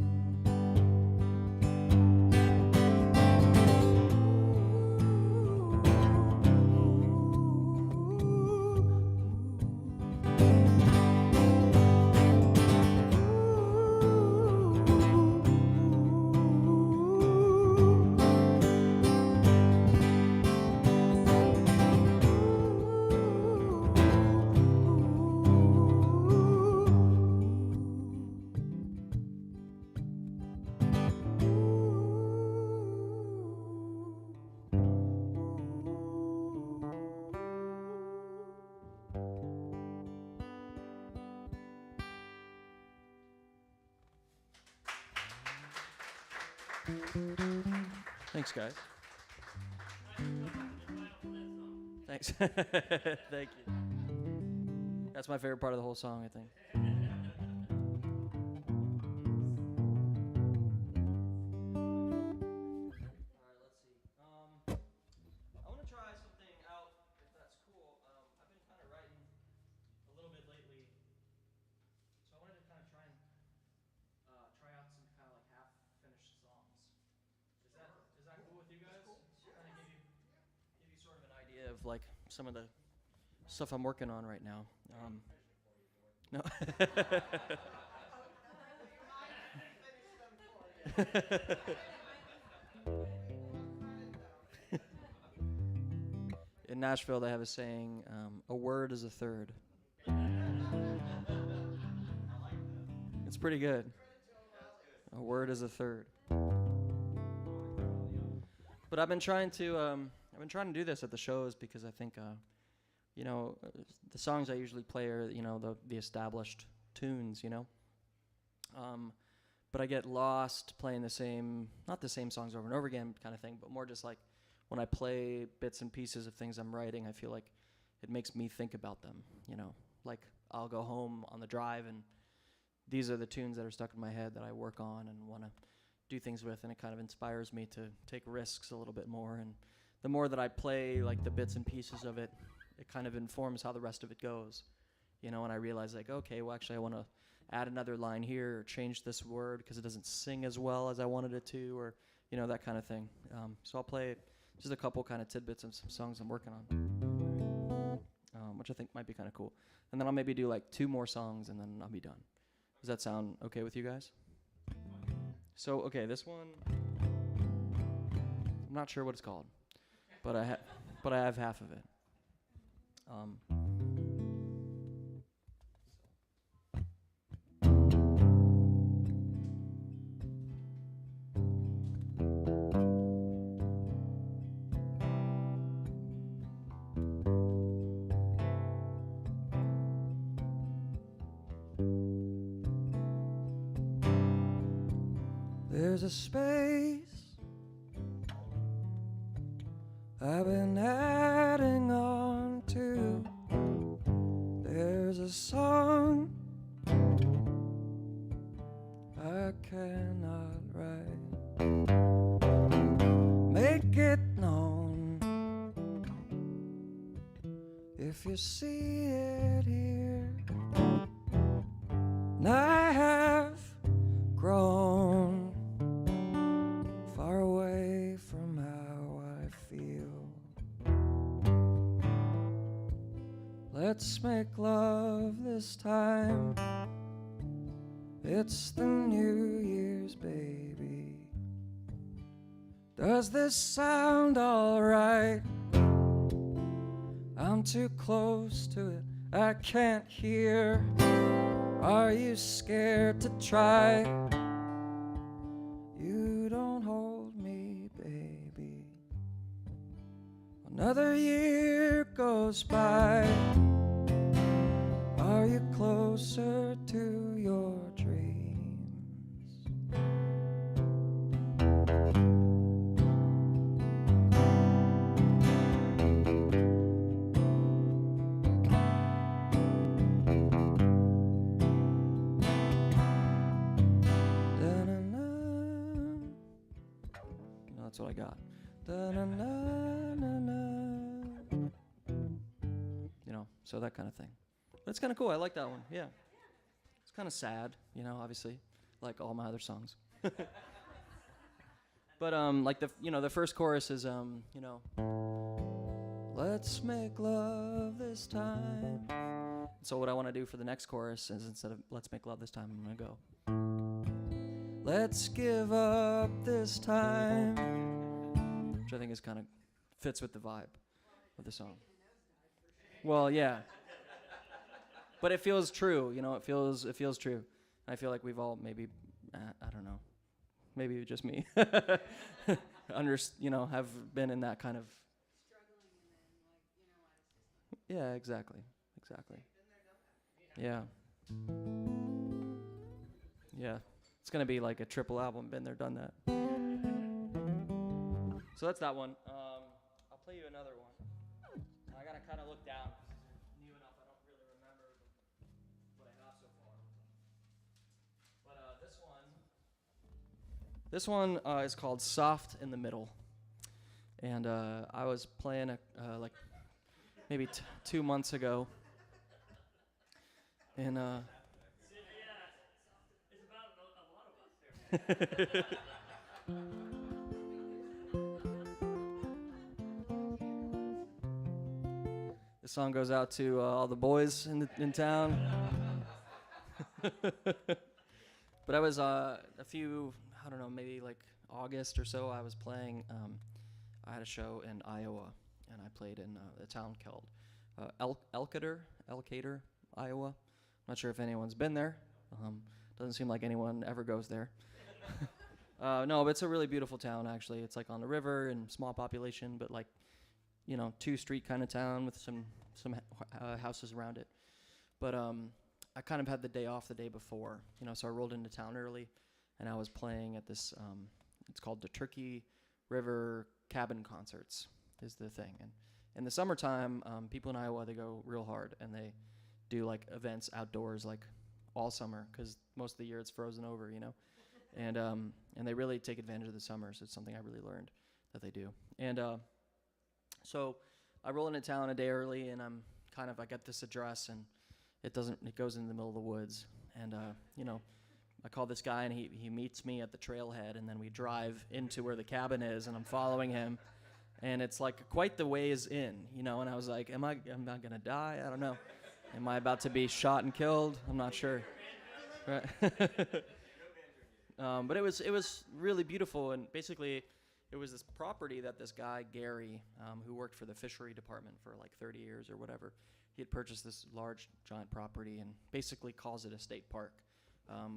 Thanks, guys. Thanks. Thank you. That's my favorite part of the whole song, I think. I want to try something out, if that's cool. I've been kind of writing a little bit lately, so I wanted to kind of try out some kind of like half-finished songs. Is that cool with you guys? Kind of give you sort of an idea of like some of the stuff I'm working on right now. No. In Nashville, they have a saying, a word is a third. It's pretty good. A word is a third. But I've been trying to do this at the shows because I think, the songs I usually play are, the established tunes, But I get lost playing not the same songs over and over again kind of thing, but more just like when I play bits and pieces of things I'm writing, I feel like it makes me think about them, Like I'll go home on the drive and these are the tunes that are stuck in my head that I work on and want to do things with, and it kind of inspires me to take risks a little bit more. And the more that I play like the bits and pieces of it, it kind of informs how the rest of it goes. And I realize like, okay, well actually I want to add another line here or change this word because it doesn't sing as well as I wanted it to, or that kind of thing. So I'll play just a couple kind of tidbits of some songs I'm working on, which I think might be kind of cool. And then I'll maybe do like 2 more songs and then I'll be done. Does that sound okay with you guys? So, okay, this one, I'm not sure what it's called, but I have half of it. There's a space I've been adding on to. There's a song I cannot write. Make it known if you see it here. And I have grown far away from how I feel. Let's make love this time. It's the New Year's, baby. Does this sound alright? I'm too close to it, I can't hear. Are you scared to try? You don't hold me, baby. Another year goes by. Are you closer to your dreams? That's what I got. So that kind of thing. That's kind of cool. I like that one. Yeah. It's kind of sad, obviously, like all my other songs. But like the first chorus is let's make love this time. So what I want to do for the next chorus is instead of let's make love this time, I'm going to go let's give up this time, which I think is kind of fits with the vibe of the song. Well, yeah. But it feels true, it feels true. I feel like we've all maybe, I don't know, maybe just me, have been in that kind of. Yeah, exactly. Yeah. Yeah. It's going to be like a triple album, been there, done that. So that's that one. I'll play you another one. I got to kind of look down. New enough, I don't really remember what I have so far. But this one is called Soft in the Middle. And I was playing like maybe 2 months ago. And It's about a lot of us. this song goes out to all the boys in town. But I was a few, I don't know, maybe like August or so, I was playing, I had a show in Iowa, and I played in a town called Elkader, Iowa. I'm not sure if anyone's been there. Doesn't seem like anyone ever goes there. No, but it's a really beautiful town, actually. It's like on the river and small population, but like, 2-street kind of town with some houses around it. But I kind of had the day off the day before, so I rolled into town early, and I was playing at this, it's called the Turkey River Cabin Concerts is the thing. And in the summertime, people in Iowa, they go real hard, and they do like events outdoors like all summer because most of the year it's frozen over, you know. And they really take advantage of the summers. It's something I really learned that they do. And so I roll into town a day early, and I get this address, and it goes in the middle of the woods. And, you know, I call this guy, and he meets me at the trailhead, and then we drive into where the cabin is, and I'm following him. And it's like quite the ways in, you know, and I was like, am I going to die? I don't know. Am I about to be shot and killed? I'm not sure. Right. But it was really beautiful, and basically it was this property that this guy, Gary, who worked for the fishery department for like 30 years or whatever, he had purchased this large, giant property and basically calls it a state park,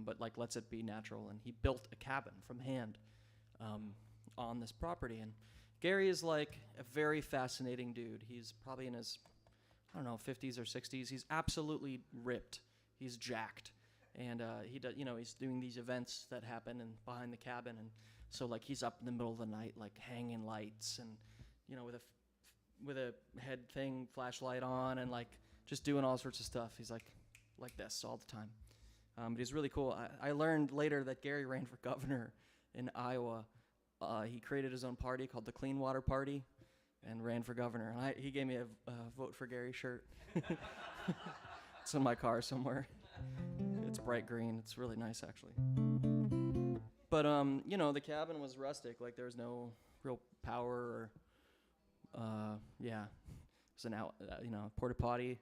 but like lets it be natural. And he built a cabin from hand on this property. And Gary is like a very fascinating dude. He's probably in his, 50s or 60s. He's absolutely ripped. He's jacked. And he does, he's doing these events that happen behind the cabin, and so like he's up in the middle of the night, like hanging lights, and with a head thing, flashlight on, and like just doing all sorts of stuff. He's like this all the time. But he's really cool. I learned later that Gary ran for governor in Iowa. He created his own party called the Clean Water Party, and ran for governor. And he gave me a vote for Gary shirt. It's in my car somewhere. It's bright green. It's really nice, actually. But the cabin was rustic. Like there was no real power, or it was an porta potty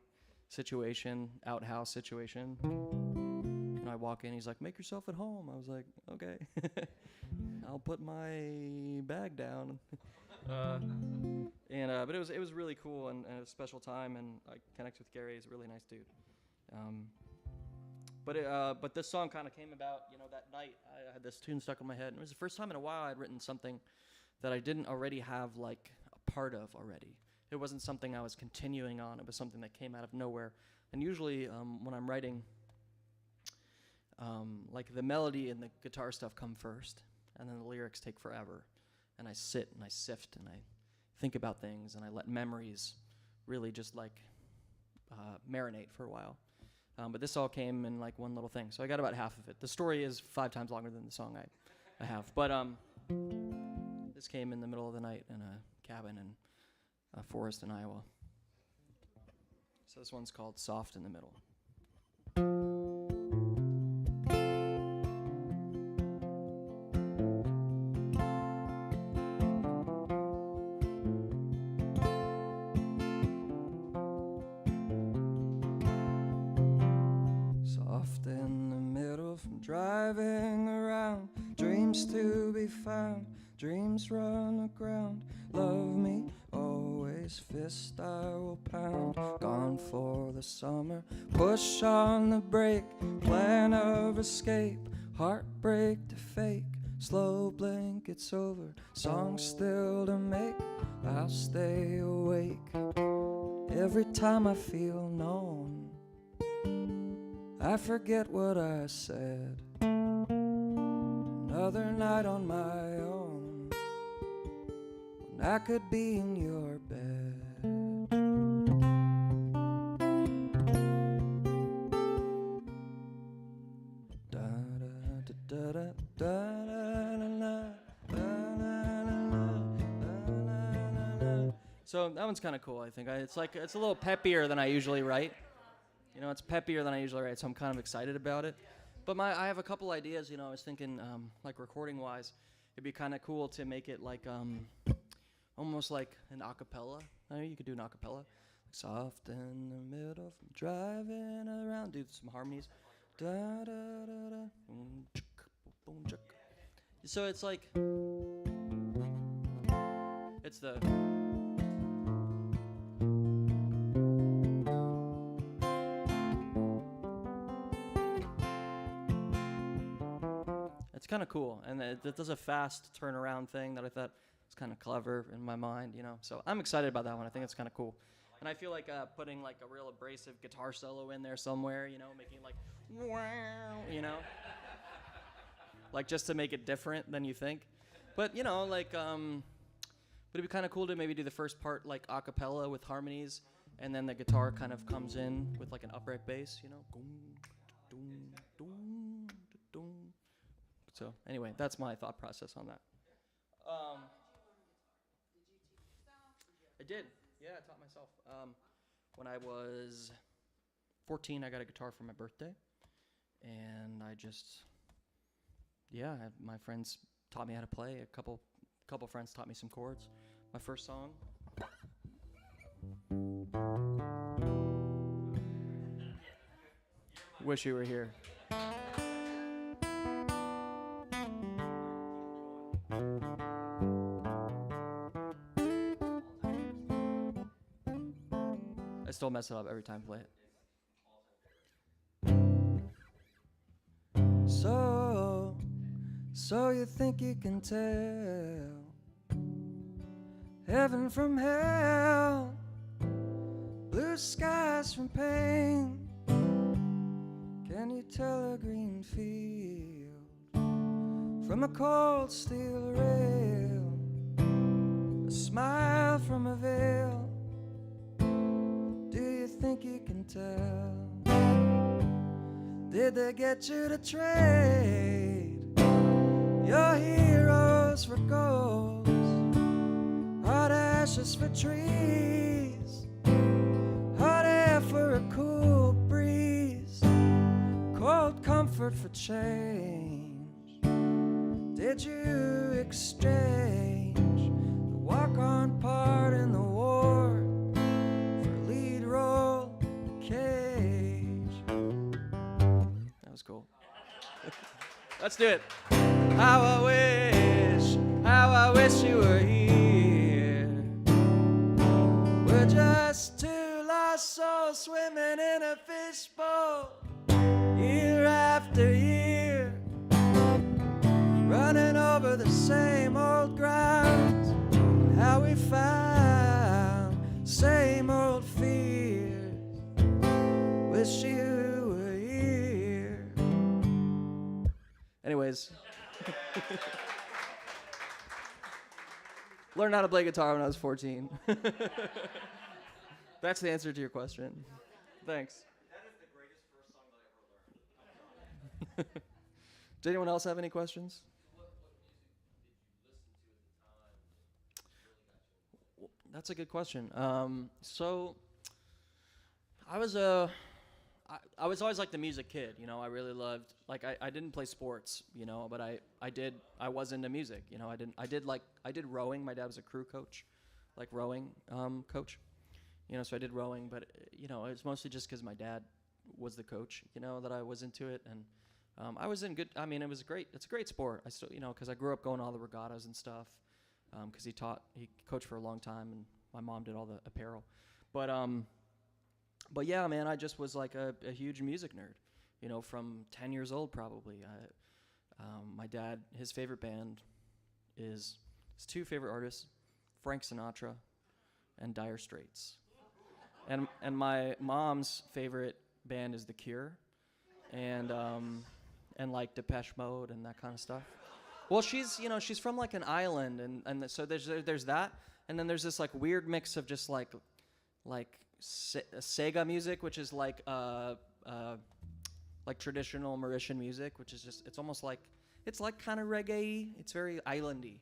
situation, outhouse situation. And I walk in. He's like, "Make yourself at home." I was like, "Okay, I'll put my bag down." But it was really cool and a special time, and I connected with Gary. He's a really nice dude. But this song kind of came about, that night. I had this tune stuck in my head, and it was the first time in a while I'd written something that I didn't already have like a part of already. It wasn't something I was continuing on. It was something that came out of nowhere. And usually when I'm writing, like the melody and the guitar stuff come first, and then the lyrics take forever. And I sit and I sift and I think about things, and I let memories really just like marinate for a while. But this all came in like one little thing. So I got about half of it. The story is 5 times longer than the song I have. But this came in the middle of the night in a cabin in a forest in Iowa. So this one's called Soft in the Middle. Driving around, dreams to be found, dreams run aground. Love me, always fist I will pound. Gone for the summer, push on the brake, plan of escape, heartbreak to fake. Slow blink, it's over, song still to make. I'll stay awake every time I feel known. I forget what I said. Another night on my own, when I could be in your bed. Da da da da da da. So that one's kind of cool, I think. It's a little peppier than I usually write. It's peppier than I usually write, so I'm kind of excited about it. But I have a couple ideas, I was thinking, like recording-wise, it'd be kind of cool to make it like, almost like an acapella. You could do an acapella. Soft in the middle, driving around, do some harmonies. Da da da da, boom chick, boom chick. So it's like, it's the. It's kind of cool, and it does a fast turnaround thing that I thought was kind of clever in my mind, So I'm excited about that one. I think it's kind of cool, and I feel like putting like a real abrasive guitar solo in there somewhere, making like, wow, like just to make it different than you think. But but it'd be kind of cool to maybe do the first part like a cappella with harmonies, and then the guitar kind of comes in with like an upright bass, Doom, doom, doom. So anyway, that's my thought process on that. I did. Yeah, I taught myself. When I was 14, I got a guitar for my birthday, and I just, my friends taught me how to play. A couple friends taught me some chords. My first song. Wish you were here. I still mess it up every time I play it. So you think you can tell heaven from hell, blue skies from pain? Can you tell a green field from a cold steel rail, a smile from a veil? Do you think you can tell? Did they get you to trade your heroes for goals, hot ashes for trees, hot air for a cool breeze, cold comfort for change? Did you exchange the walk-on part in the war for a lead role in Cage? That was cool. Let's do it. How I wish you were here. We're just two lost souls swimming in a fishbowl, year after year, running over the same old ground. And how we found same old fears. Wish you were here. Anyways. Learned how to play guitar when I was 14. That's the answer to your question. Thanks. That is the greatest first song that I ever learned. Does anyone else have any questions? That's a good question. So I was I was always like the music kid, you know. I really loved, like, I didn't play sports, you know, but I was into music, you know. I did rowing. My dad was a crew coach, like rowing coach, you know. So I did rowing, but you know, it's mostly just because my dad was the coach, you know, that I was into it. And I was in good. I mean, it's a great sport. I still, you know, because I grew up going to all the regattas and stuff. Because he coached for a long time, and my mom did all the apparel. But yeah, man, I just was like a huge music nerd, you know, from 10 years old probably. My dad, his favorite band is his two favorite artists, Frank Sinatra and Dire Straits. And my mom's favorite band is The Cure, and like Depeche Mode and that kind of stuff. Well, she's from like an island, and so there's that, and then there's this like weird mix of just like Sega music, which is like traditional Mauritian music, which is just, it's almost like, it's like kind of reggae. It's very islandy,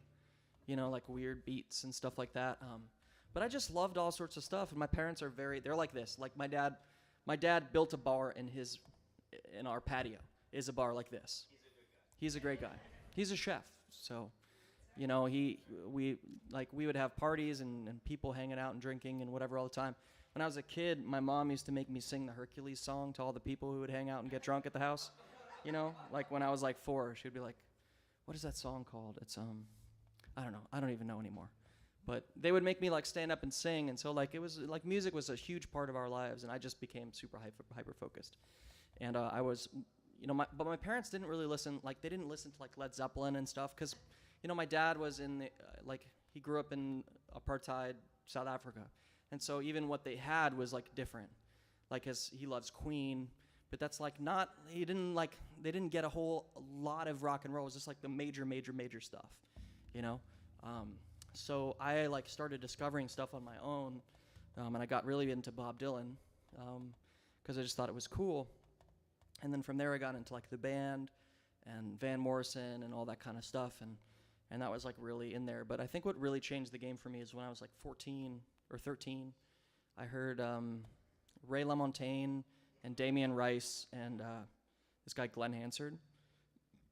you know, like weird beats and stuff like that. But I just loved all sorts of stuff, and my parents are they're like this. Like my dad built a bar in our patio. Is a bar like this. He's a great guy. He's a chef, so, you know, we would have parties and people hanging out and drinking and whatever all the time. When I was a kid, my mom used to make me sing the Hercules song to all the people who would hang out and get drunk at the house. You know, like when I was like 4, she'd be like, "What is that song called?" It's I don't know. I don't even know anymore. But they would make me like stand up and sing, and so like it was like music was a huge part of our lives, and I just became super hyper focused. And I was, you know, but my parents didn't really listen. Like they didn't listen to like Led Zeppelin and stuff, because, you know, my dad was in the he grew up in apartheid South Africa. And so even what they had was like different, like he loves Queen, but that's like not, they didn't get a whole lot of rock and roll. It was just like the major stuff, you know? So I like started discovering stuff on my own, and I got really into Bob Dylan, because I just thought it was cool. And then from there I got into like the band and Van Morrison and all that kind of stuff, and that was like really in there. But I think what really changed the game for me is when I was like 14 or 13, I heard Ray LaMontagne and Damien Rice and this guy Glenn Hansard.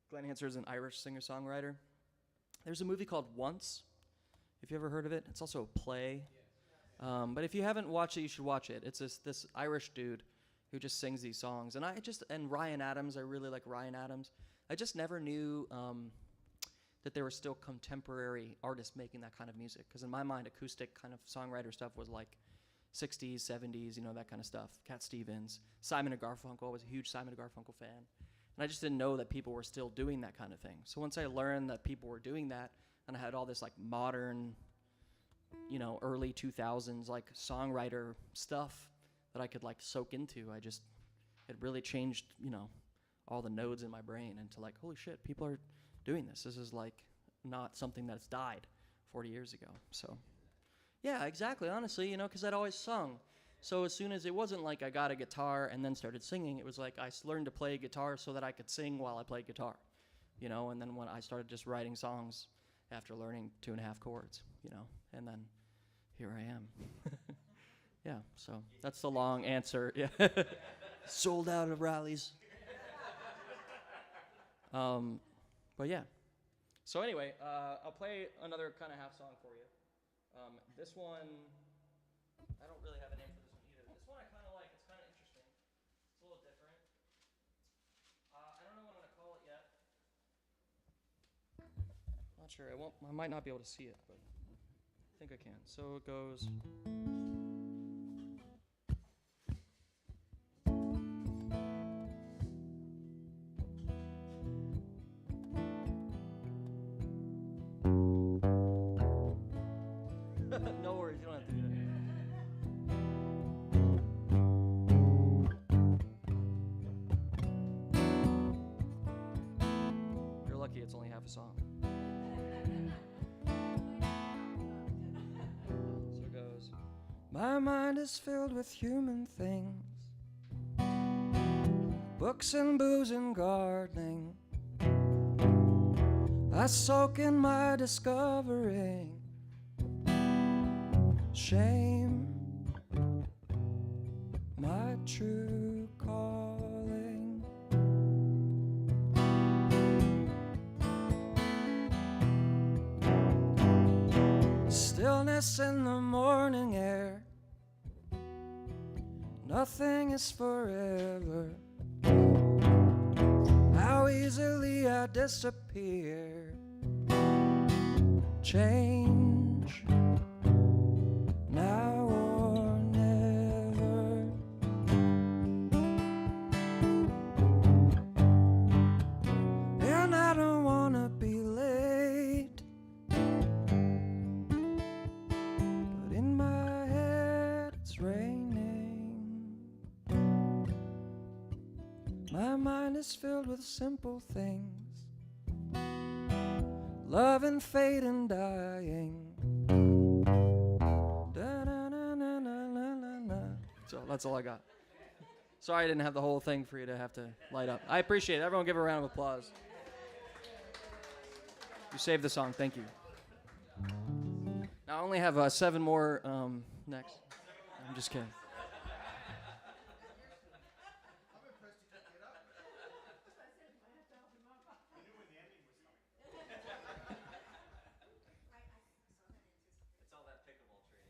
Glenn Hansard is an Irish singer-songwriter. There's a movie called Once, if you ever heard of it. It's also a play. But if you haven't watched it, you should watch it. It's this Irish dude who just sings these songs. And Ryan Adams, I really like Ryan Adams. I just never knew that there were still contemporary artists making that kind of music. Because in my mind, acoustic kind of songwriter stuff was like 60s, 70s, that kind of stuff. Cat Stevens, Simon and Garfunkel. I was a huge Simon and Garfunkel fan. And I just didn't know that people were still doing that kind of thing. So once I learned that people were doing that, and I had all this like modern, early 2000s like songwriter stuff that I could like soak into, it really changed, all the nodes in my brain into like, holy shit, people are doing this. This is like not something that's died 40 years ago. So yeah, exactly. Honestly, because I'd always sung. So as soon as it wasn't like I got a guitar and then started singing, it was like I learned to play guitar so that I could sing while I played guitar, and then when I started just writing songs after learning 2.5 chords, and then here I am. Yeah, so that's the long answer. Yeah, sold out of Raleighs. But yeah. So anyway, I'll play another kind of half song for you. This one, I don't really have a name for this one either. This one I kind of like. It's kind of interesting. It's a little different. I don't know what I'm gonna call it yet. Not sure. I might not be able to see it, but I think I can. So it goes. No worries, you don't have to do that. You're lucky it's only half a song. So it goes. My mind is filled with human things, books and booze and gardening. I soak in my discovering shame, my true calling. Stillness in the morning air, nothing is forever. How easily I disappear. Change now or never. And I don't wanna be late, but in my head it's raining. My mind is filled with simple things, love and fate and dying. So that's all I got. Sorry I didn't have the whole thing for you to have to light up. I appreciate it. Everyone give a round of applause. You saved the song. Thank you. Now I only have 7 more next. I'm just kidding. It's all that pickleball training.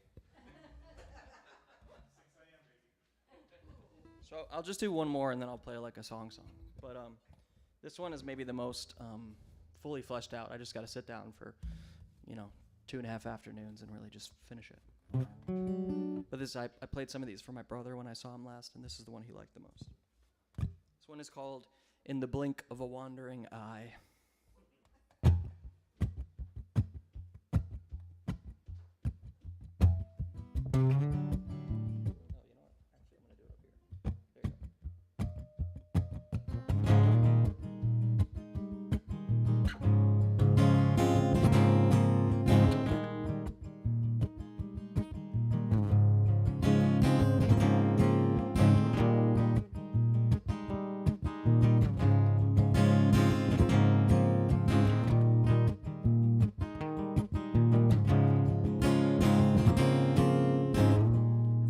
So I'll just do one more and then I'll play like a song. But this one is maybe the most fully fleshed out. I just got to sit down for, 2.5 afternoons and really just finish it. But I played some of these for my brother when I saw him last, and this is the one he liked the most. This one is called In the Blink of a Wandering Eye.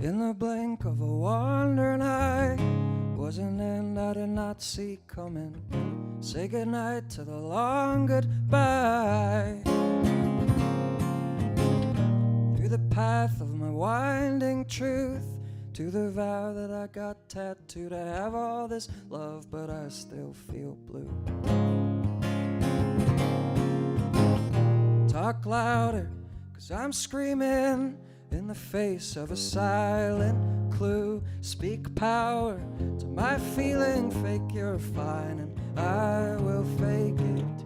In the blink of a wandering eye was an end I did not see coming. Say goodnight to the long goodbye. Through the path of my winding truth, to the vow that I got tattooed. I have all this love, but I still feel blue. Talk louder, 'cause I'm screaming in the face of a silent clue. Speak power to my feeling, fake you're fine, and I will fake it too.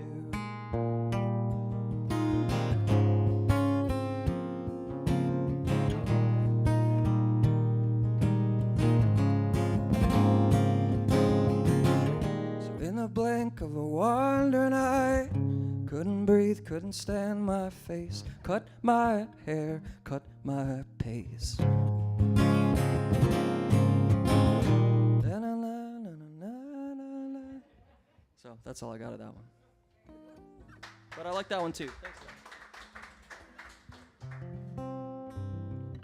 Blink of a wandering eye, couldn't breathe, couldn't stand my face, cut my hair, cut my pace. So that's all I got of that one. But I like that one too.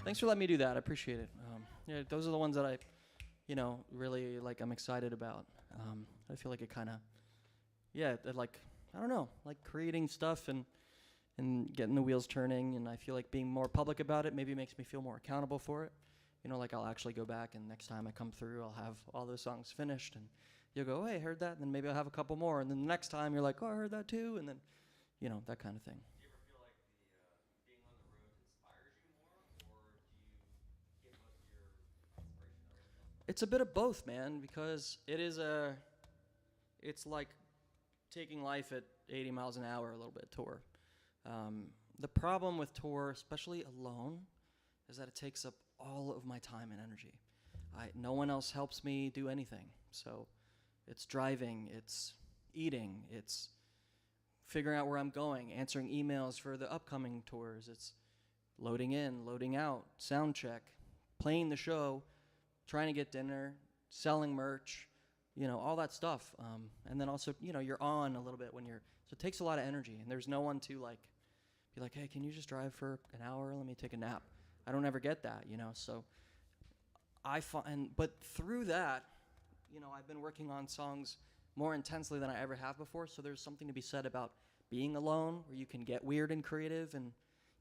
Thanks for letting me do that. I appreciate it. Yeah, those are the ones that I, really like. I'm excited about. I feel like it kind of, like, I don't know, like creating stuff and getting the wheels turning, and I feel like being more public about it maybe makes me feel more accountable for it. Like I'll actually go back, and next time I come through, I'll have all those songs finished, and you'll go, hey, I heard that, and then maybe I'll have a couple more, and then the next time you're like, oh, I heard that too, and then, that kind of thing. Do you ever feel like being on the road inspires you more, or do you get most of your inspiration? It's a bit of both, man, because it's like taking life at 80 miles an hour a little bit tour. The problem with tour, especially alone, is that it takes up all of my time and energy. No one else helps me do anything. So it's driving, it's eating, it's figuring out where I'm going, answering emails for the upcoming tours. It's loading in, loading out, sound check, playing the show, trying to get dinner, selling merch, all that stuff. And then also, you're on a little bit so it takes a lot of energy, and there's no one to be like, hey, can you just drive for an hour? Let me take a nap. I don't ever get that, so I find, but through that, I've been working on songs more intensely than I ever have before. So there's something to be said about being alone, where you can get weird and creative, and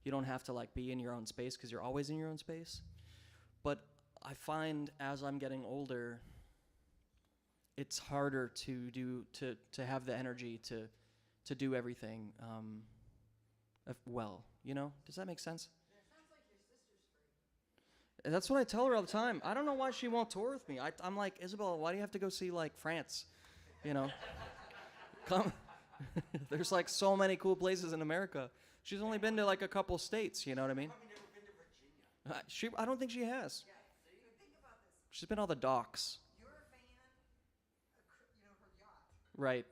you don't have to be in your own space, because you're always in your own space. But I find as I'm getting older, it's harder to have the energy to do everything well. Does that make sense? Yeah, it sounds like your sister's free. That's what I tell her all the time. I don't know why she won't tour with me. I'm like, Isabel, why do you have to go see France? Come. There's so many cool places in America. She's only been to a couple states. You know what I mean? Probably never been to Virginia. I don't think she has. Yeah, so you think about this. She's been all the docks. Your van, her yacht. Right.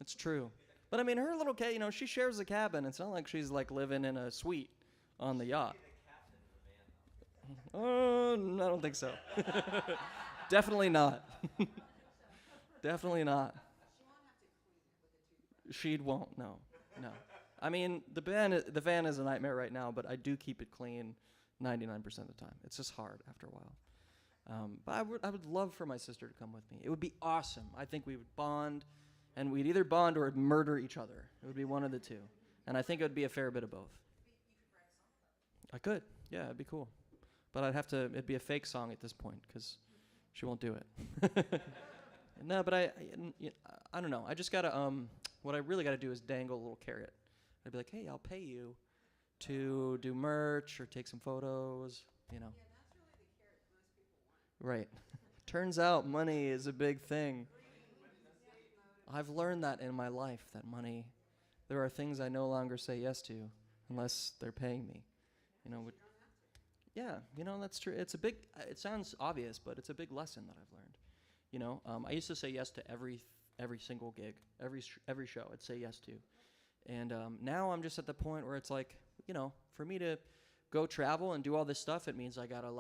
It's true. But I mean, her little she shares a cabin. It's not like she's living in a suite on the yacht. Oh, I don't think so. Definitely not. Definitely not. She won't have to clean it with a toothbrush. She won't. No. I mean, the van is a nightmare right now, but I do keep it clean 99% of the time. It's just hard after a while. But I would love for my sister to come with me. It would be awesome. I think we would bond, and we'd either bond or murder each other. It would be one of the two. And I think it would be a fair bit of both. I could. Yeah, it'd be cool. But it'd be a fake song at this point, because she won't do it. No, but I don't know. I just gotta, what I really gotta do is dangle a little carrot. I'd be like, hey, I'll pay you to do merch or take some photos, Yeah, that's really the carrot most people want. Right. Turns out money is a big thing. I've learned that in my life, that money, there are things I no longer say yes to unless they're paying me. Yeah, that's true. It sounds obvious, but it's a big lesson that I've learned. I used to say yes to every single gig, every show I'd say yes to. And now I'm just at the point where it's for me to go travel and do all this stuff, it means I gotta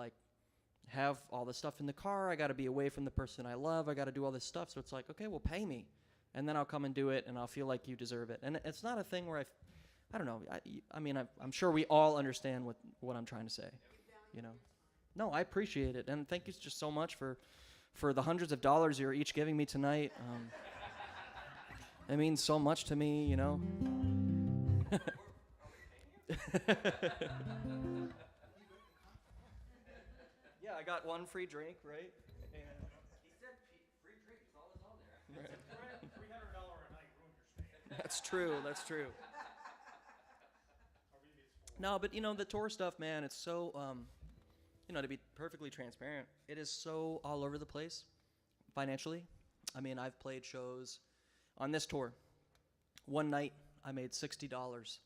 have all the stuff in the car. I gotta be away from the person I love. I gotta do all this stuff. So it's okay, well, pay me. And then I'll come and do it, and I'll feel like you deserve it. And it's not a thing where I don't know. I mean, I'm sure we all understand what I'm trying to say. No, I appreciate it, and thank you just so much for the hundreds of dollars you're each giving me tonight. It means so much to me, you know. Yeah, I got one free drink, right? He said free drink is all that's on there. $300 a night room you're staying. That's true. That's true. Or maybe it's 4. No, but you know the tour stuff, man. It's so, you know, to be perfectly transparent, it is so all over the place, financially. I mean, I've played shows on this tour. One night, I made $60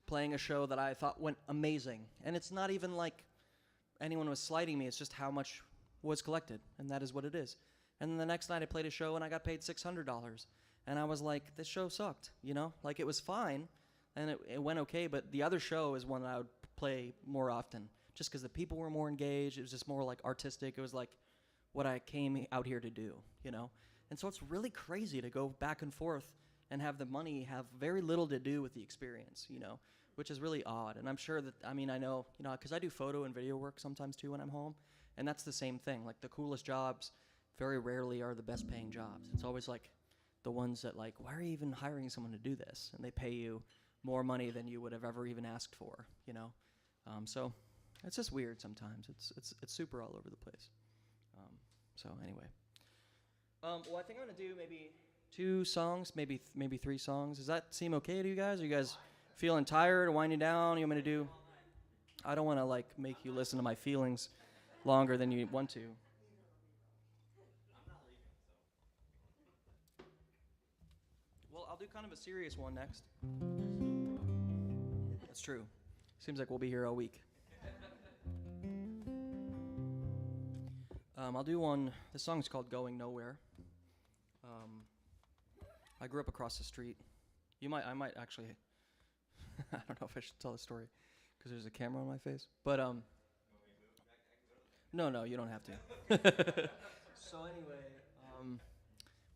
playing a show that I thought went amazing, and it's not even like anyone was slighting me. It's just how much was collected, and that is what it is. And then the next night, I played a show, and I got paid $600, and I was like, this show sucked, you know? Like, it was fine, and it went okay, but the other show is one that I would play more often, just because the people were more engaged. It was just more like artistic. It was like what I came out here to do, you know? And so it's really crazy to go back and forth and have the money have very little to do with the experience, you know, which is really odd. And I'm sure that, I mean, I know, you know, because I do photo and video work sometimes too when I'm home, and that's the same thing. Like, the coolest jobs very rarely are the best paying jobs. It's always like the ones that, like, why are you even hiring someone to do this? And they pay you more money than you would have ever even asked for, you know? So it's just weird sometimes. It's super all over the place. So anyway. Well, I think I'm gonna do maybe 2 songs, maybe 3 songs. Does that seem okay to you guys? Are you guys feeling tired or winding down? You want me to do? I don't want to like make you listen to my feelings longer than you want to. I'm not leaving, so. Well, I'll do kind of a serious one next. That's true. Seems like we'll be here all week. I'll do one. The song's called "Going Nowhere." I grew up across the street. I might actually. I don't know if I should tell the story because there's a camera on my face. But no, you don't have to. So anyway,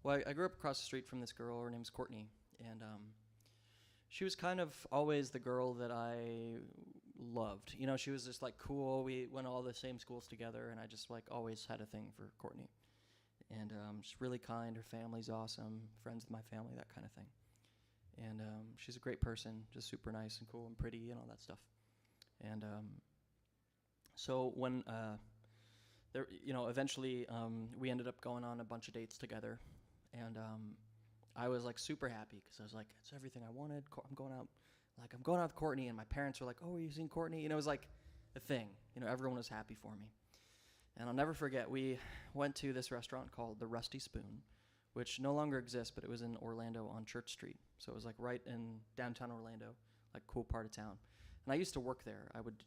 well, I grew up across the street from this girl. Her name's Courtney, and she was kind of always the girl that I loved. You know, she was just like cool. We went all the same schools together, and I just like always had a thing for Courtney. And she's really kind. Her family's awesome. Friends with my family, that kind of thing. And she's a great person, just super nice and cool and pretty and all that stuff. And so when there, you know, eventually we ended up going on a bunch of dates together, and I was like super happy because I was like, it's everything I wanted. I'm going out with Courtney, and my parents were like, oh, are you seeing Courtney? You know, it was like a thing. You know, everyone was happy for me. And I'll never forget, we went to this restaurant called the Rusty Spoon, which no longer exists, but it was in Orlando on Church Street. So it was like right in downtown Orlando, like cool part of town. And I used to work there. I would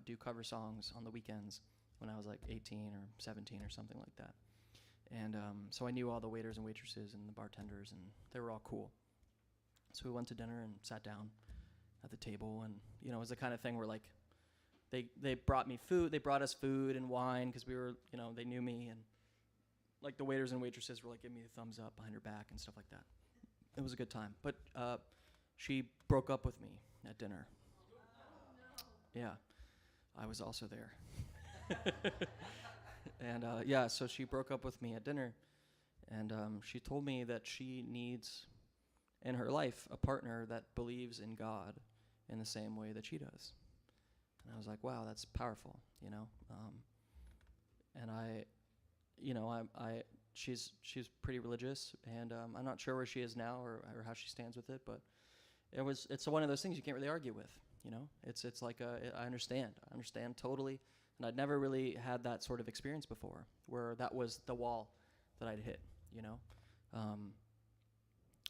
do cover songs on the weekends when I was like 18 or 17 or something like that. And so I knew all the waiters and waitresses and the bartenders, and they were all cool. So we went to dinner and sat down at the table, and you know, it was the kind of thing where like they brought me food, they brought us food and wine because we were, you know, they knew me, and like the waiters and waitresses were like giving me the thumbs up behind her back and stuff like that. It was a good time. But she broke up with me at dinner. Yeah, I was also there. And yeah, so she broke up with me at dinner, and she told me that she needs in her life a partner that believes in God in the same way that she does. And I was like, wow, that's powerful, you know. And I, you know, she's pretty religious, and I'm not sure where she is now or how she stands with it, but it's one of those things you can't really argue with, you know. It's like I understand totally, and I'd never really had that sort of experience before, where that was the wall that I'd hit, you know.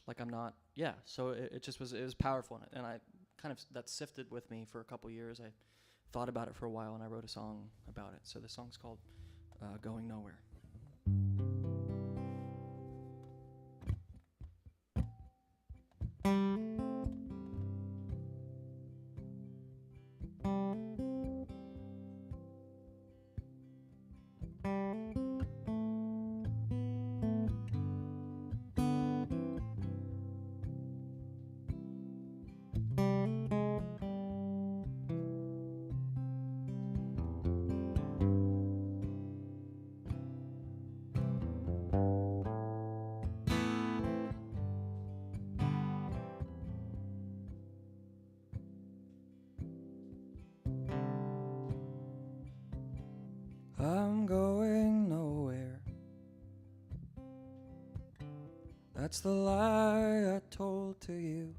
Like I'm not, yeah. So it was powerful, and I kind of that sifted with me for a couple years. I thought about it for a while, and I wrote a song about it. So the song's called "Going Nowhere." I'm going nowhere. That's the lie I told to you.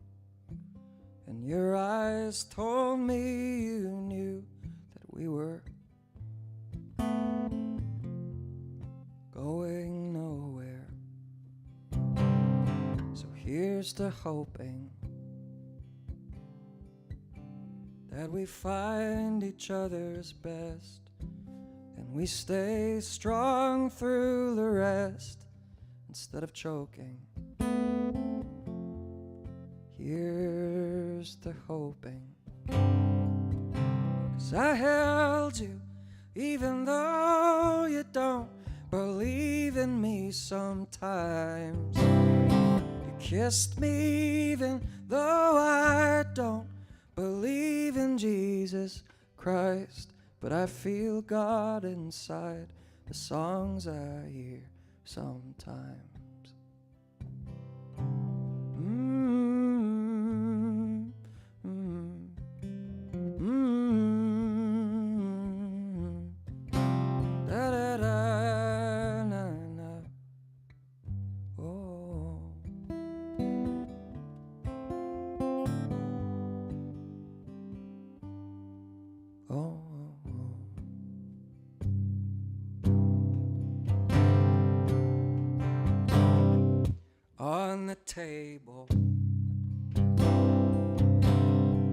And your eyes told me you knew that we were going nowhere. So here's to hoping that we find each other's best, and we stay strong through the rest instead of choking. Here's to hoping, 'cause I held you even though you don't believe in me sometimes. You kissed me even though I don't believe in Jesus Christ, but I feel God inside the songs I hear sometimes. Da da da na na. Oh. Oh. On the table,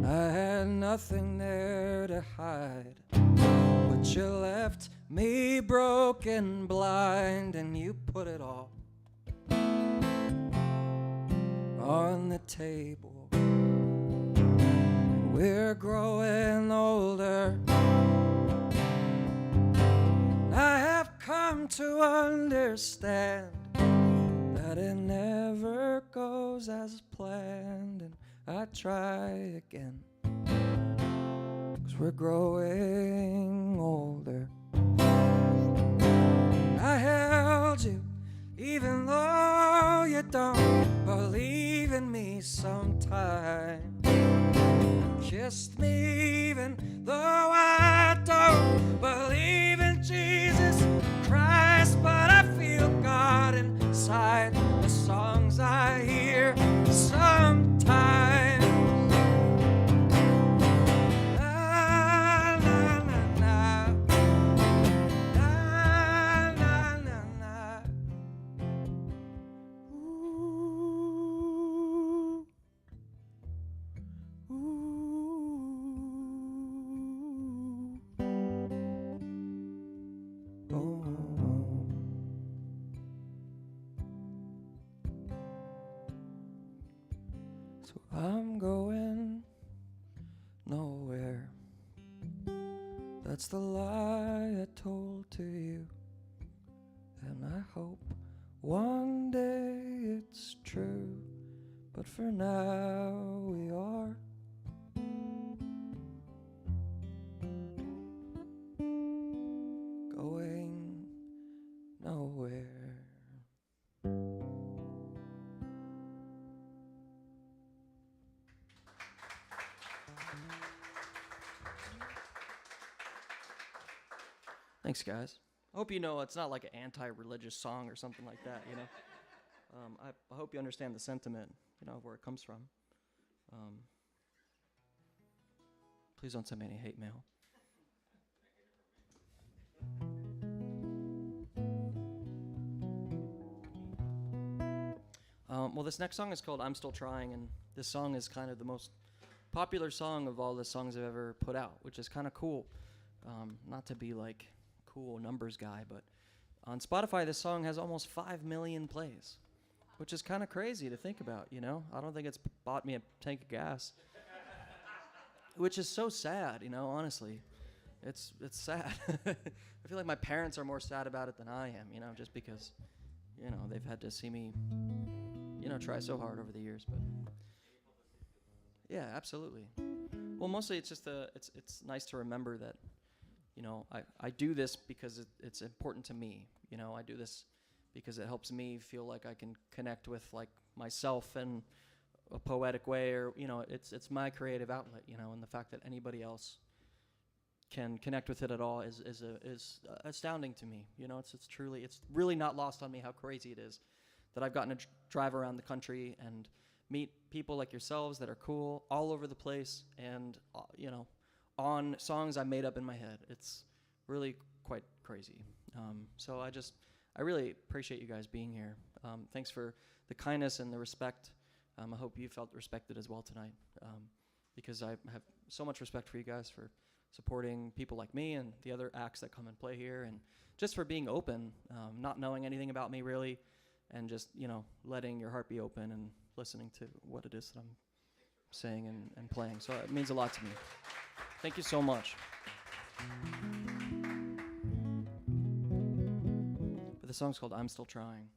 I had nothing there to hide, but you left me broken, blind, and you put it all on the table. We're growing older. I have come to understand that it never goes as planned, and I try again, 'cause we're growing older. I held you even though you don't believe in me sometimes. Kissed me even though I don't believe in Jesus Christ, but I feel God inside the songs I hear sometimes. Na, na, na, na. Na, na, na, na. Ooh. Ooh. Oh. So I'm going nowhere. That's the lie I told to you, and I hope one day it's true. But for now we are going nowhere. Thanks, guys. I hope you know it's not like an anti-religious song or something like that, you know. I hope you understand the sentiment, you know, where it comes from. Please don't send me any hate mail. Well, this next song is called I'm Still Trying, and this song is kind of the most popular song of all the songs I've ever put out, which is kind of cool. Not to be like cool numbers guy, but on Spotify this song has almost 5 million plays, which is kind of crazy to think about, you know? I don't think it's bought me a tank of gas, which is so sad, you know, honestly. It's sad. I feel like my parents are more sad about it than I am, you know, just because, you know, they've had to see me, you know, try so hard over the years, but yeah, absolutely. Well, mostly it's just it's nice to remember that, you know, I do this because it's important to me. You know, I do this because it helps me feel like I can connect with like myself in a poetic way, or, you know, it's my creative outlet, you know, and the fact that anybody else can connect with it at all is astounding to me. You know, it's really not lost on me how crazy it is that I've gotten to drive around the country and meet people like yourselves that are cool all over the place, and you know, on songs I made up in my head. It's really quite crazy. So I really appreciate you guys being here. Thanks for the kindness and the respect. I hope you felt respected as well tonight, because I have so much respect for you guys for supporting people like me and the other acts that come and play here, and just for being open, not knowing anything about me really, and just, you know, letting your heart be open and listening to what it is that I'm saying and playing. So it means a lot to me. Thank you so much. But the song's called I'm Still Trying.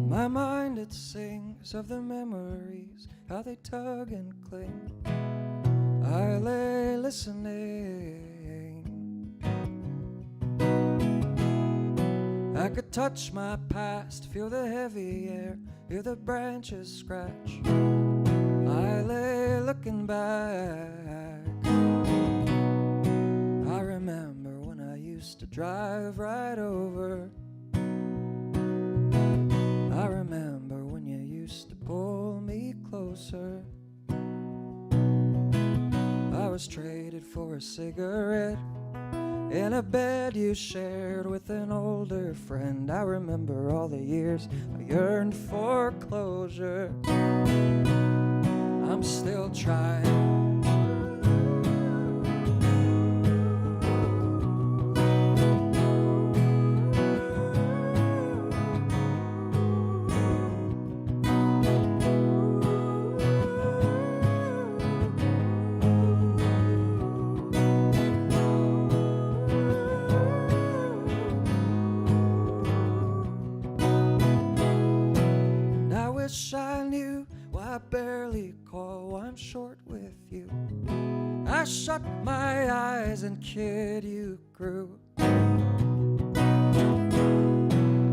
My mind, it sings of the memories, how they tug and cling. I lay listening. I could touch my past, feel the heavy air, hear the branches scratch. I lay looking back. I remember when I used to drive right over. I remember when you used to pull me closer. I was traded for a cigarette in a bed you shared with an older friend. I remember all the years I yearned for closure. I'm still trying. Wish I knew why I barely call, why I'm short with you. I shut my eyes and kid you grew.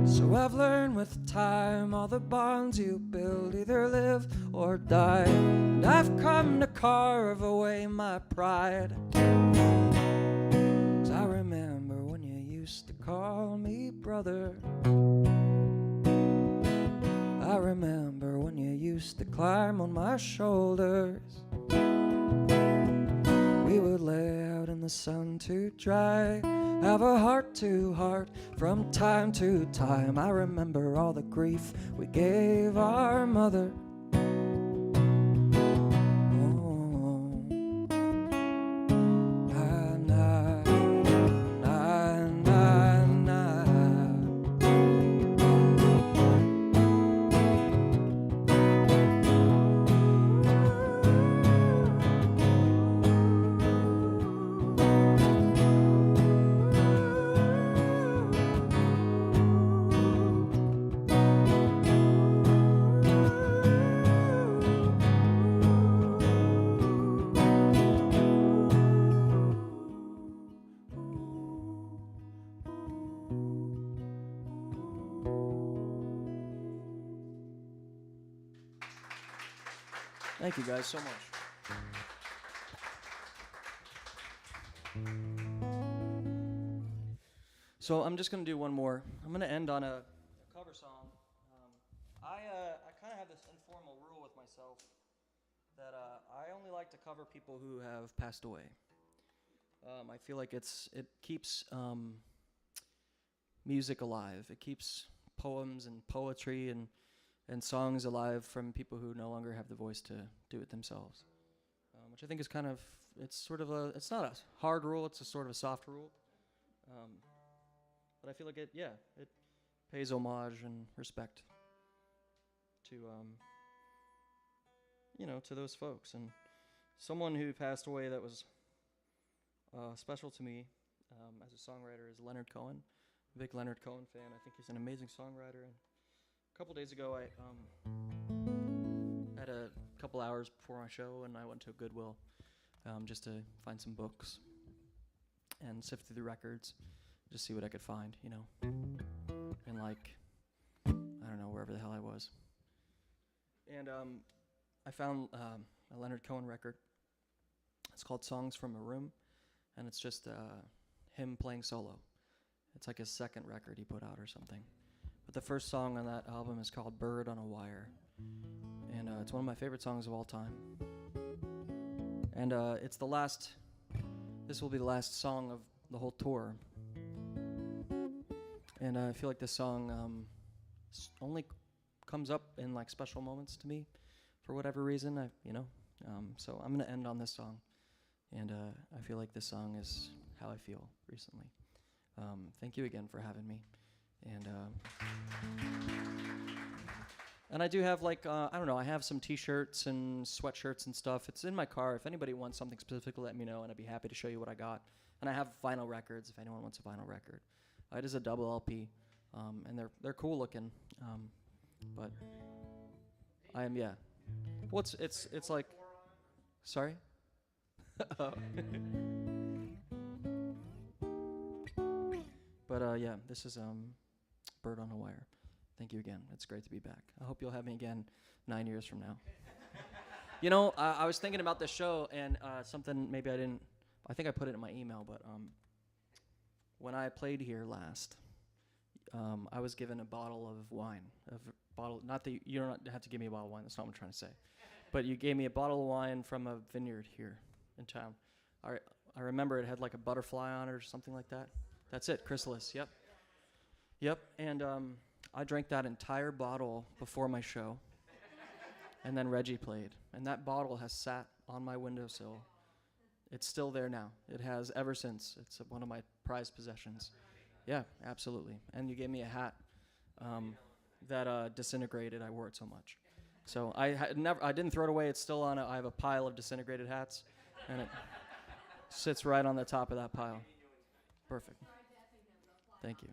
So I've learned with time all the bonds you build either live or die. And I've come to carve away my pride. 'Cause I remember when you used to call me brother. I remember when you used to climb on my shoulders. We would lay out in the sun to dry, have a heart to heart from time to time. I remember all the grief we gave our mother. Thank you guys so much. So I'm just going to do one more. I'm going to end on a cover song. I kind of have this informal rule with myself that I only like to cover people who have passed away. I feel like it keeps music alive. It keeps poems and poetry and songs alive from people who no longer have the voice to do it themselves, which I think is kind of, it's not a hard rule, it's a sort of a soft rule, but I feel like it pays homage and respect to, to those folks. And someone who passed away that was special to me as a songwriter is Leonard Cohen. Big Leonard Cohen fan. I think he's an amazing songwriter. And a couple days ago, I had a couple hours before my show, and I went to Goodwill just to find some books and sift through the records, just see what I could find, and like, I don't know, wherever the hell I was. And I found a Leonard Cohen record. It's called Songs from a Room, and it's just him playing solo. It's like his second record he put out or something. But the first song on that album is called Bird on a Wire, and it's one of my favorite songs of all time. And it's the last, this will be the last song of the whole tour. And I feel like this song only comes up in like special moments to me for whatever reason, so I'm gonna end on this song. And I feel like this song is how I feel recently. Thank you again for having me. And I do have I have some t-shirts and sweatshirts and stuff. It's in my car. If anybody wants something specific, let me know, and I'd be happy to show you what I got. And I have vinyl records if anyone wants a vinyl record. It is a double LP, and they're cool looking. But I am, yeah. Well, it's like, sorry? Oh. But yeah, this is Bird on a Wire. Thank you again. It's great to be back. I hope you'll have me again 9 years from now. I was thinking about this show, and something maybe I think I put it in my email, but when I played here last, I was given a bottle of wine. Not that you don't have to give me a bottle of wine, that's not what I'm trying to say. But you gave me a bottle of wine from a vineyard here in town. I remember it had like a butterfly on it or something like that. That's it, Chrysalis, yep. And I drank that entire bottle before my show. And then Reggie played. And that bottle has sat on my windowsill. It's still there now. It has ever since. It's one of my prized possessions. Yeah, absolutely. And you gave me a hat that disintegrated. I wore it so much. So I didn't throw it away. It's still on I have a pile of disintegrated hats, and it sits right on the top of that pile. Perfect. Thank you.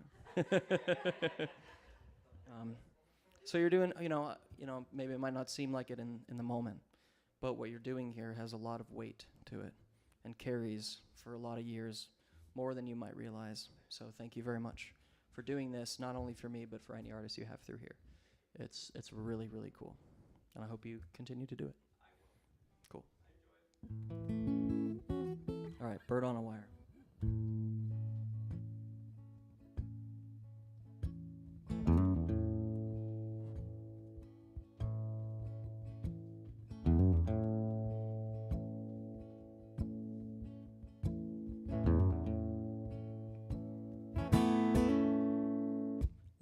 So you're doing, maybe it might not seem like it in the moment, but what you're doing here has a lot of weight to it and carries for a lot of years, more than you might realize. So thank you very much for doing this, not only for me, but for any artists you have through here. It's really, really cool. And I hope you continue to do it. Cool. All right, Bird on a Wire.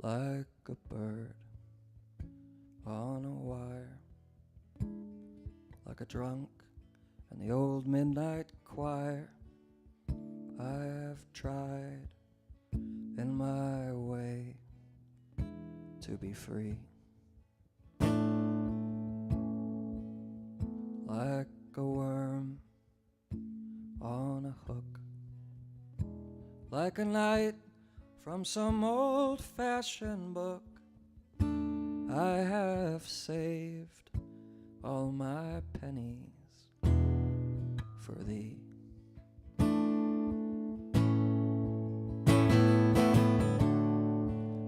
Like a bird on a wire, like a drunk in the old midnight choir, I have tried in my way to be free. Like a worm on a hook, like a knight from some old-fashioned book, I have saved all my pennies for thee.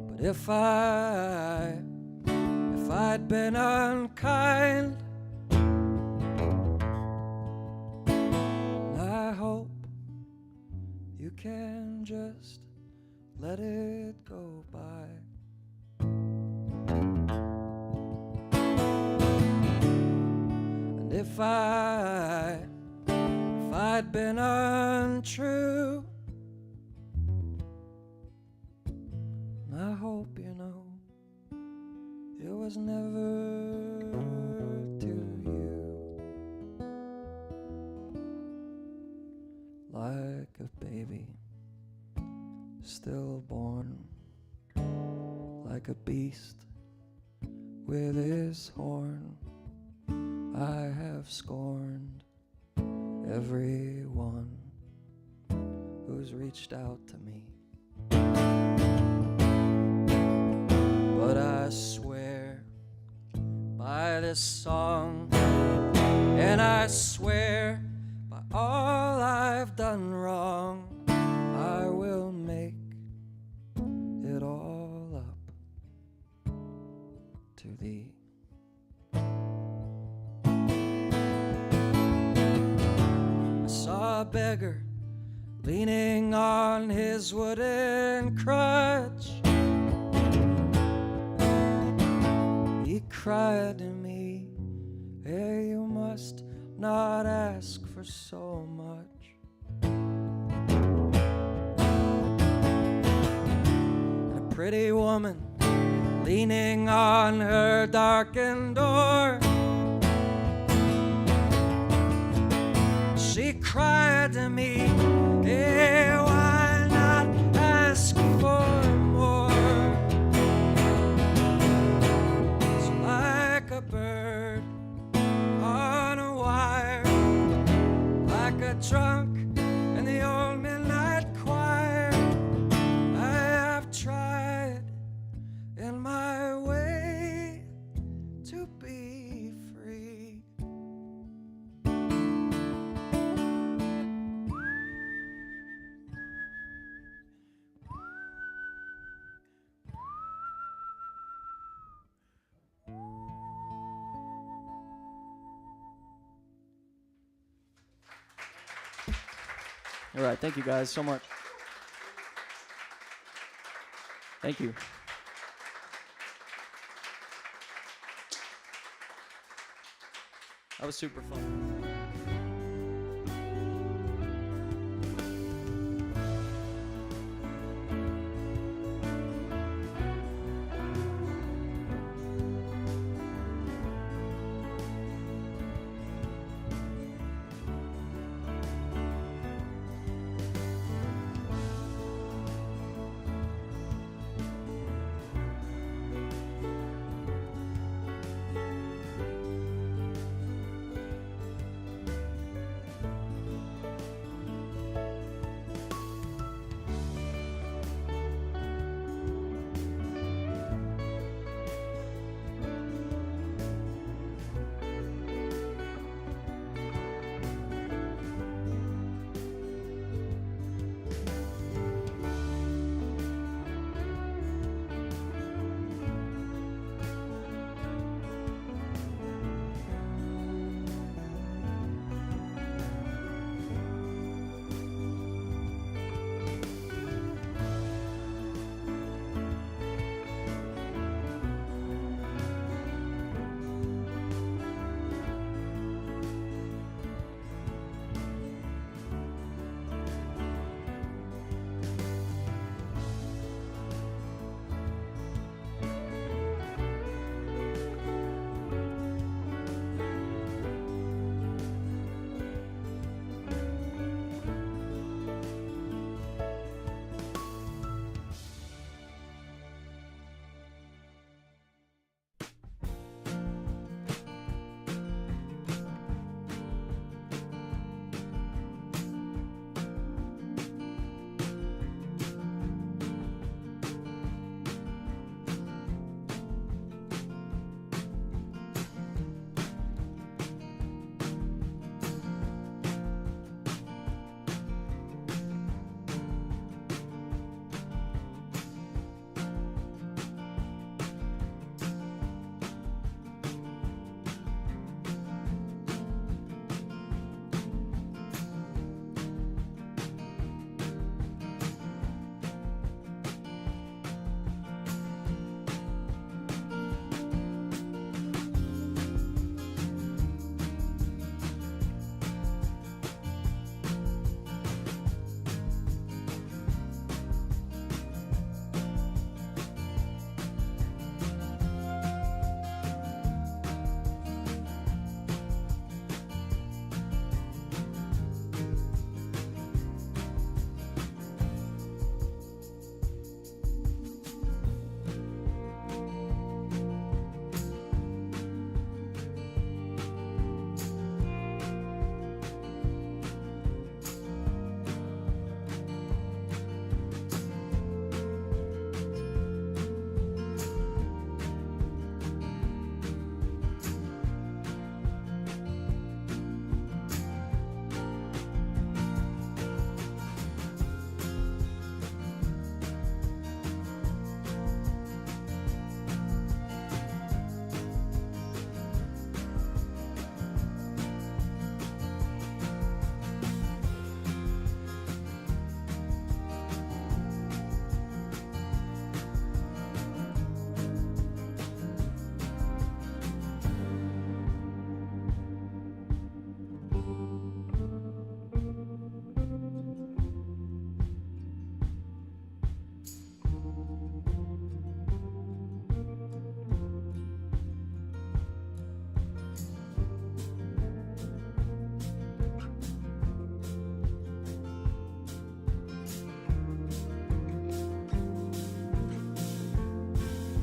But if I'd been unkind, I hope you can just let it go by. And if I'd been untrue, I hope you know it was never to you. Like a baby stillborn, like a beast with his horn. I have scorned everyone who's reached out to me. But I swear by this song, and I swear by all I've done wrong, I will make it all up to thee. I saw a beggar leaning on his wooden crutch. He cried to me, "Hey, you must not ask for so much." And a pretty woman leaning on her darkened door, she cried to me, "Hey, why not ask for more?" It's like a bird on a wire, like a drunk in the old midnight choir. I have tried in my way to be free. All right, thank you guys so much. Thank you. That was super fun.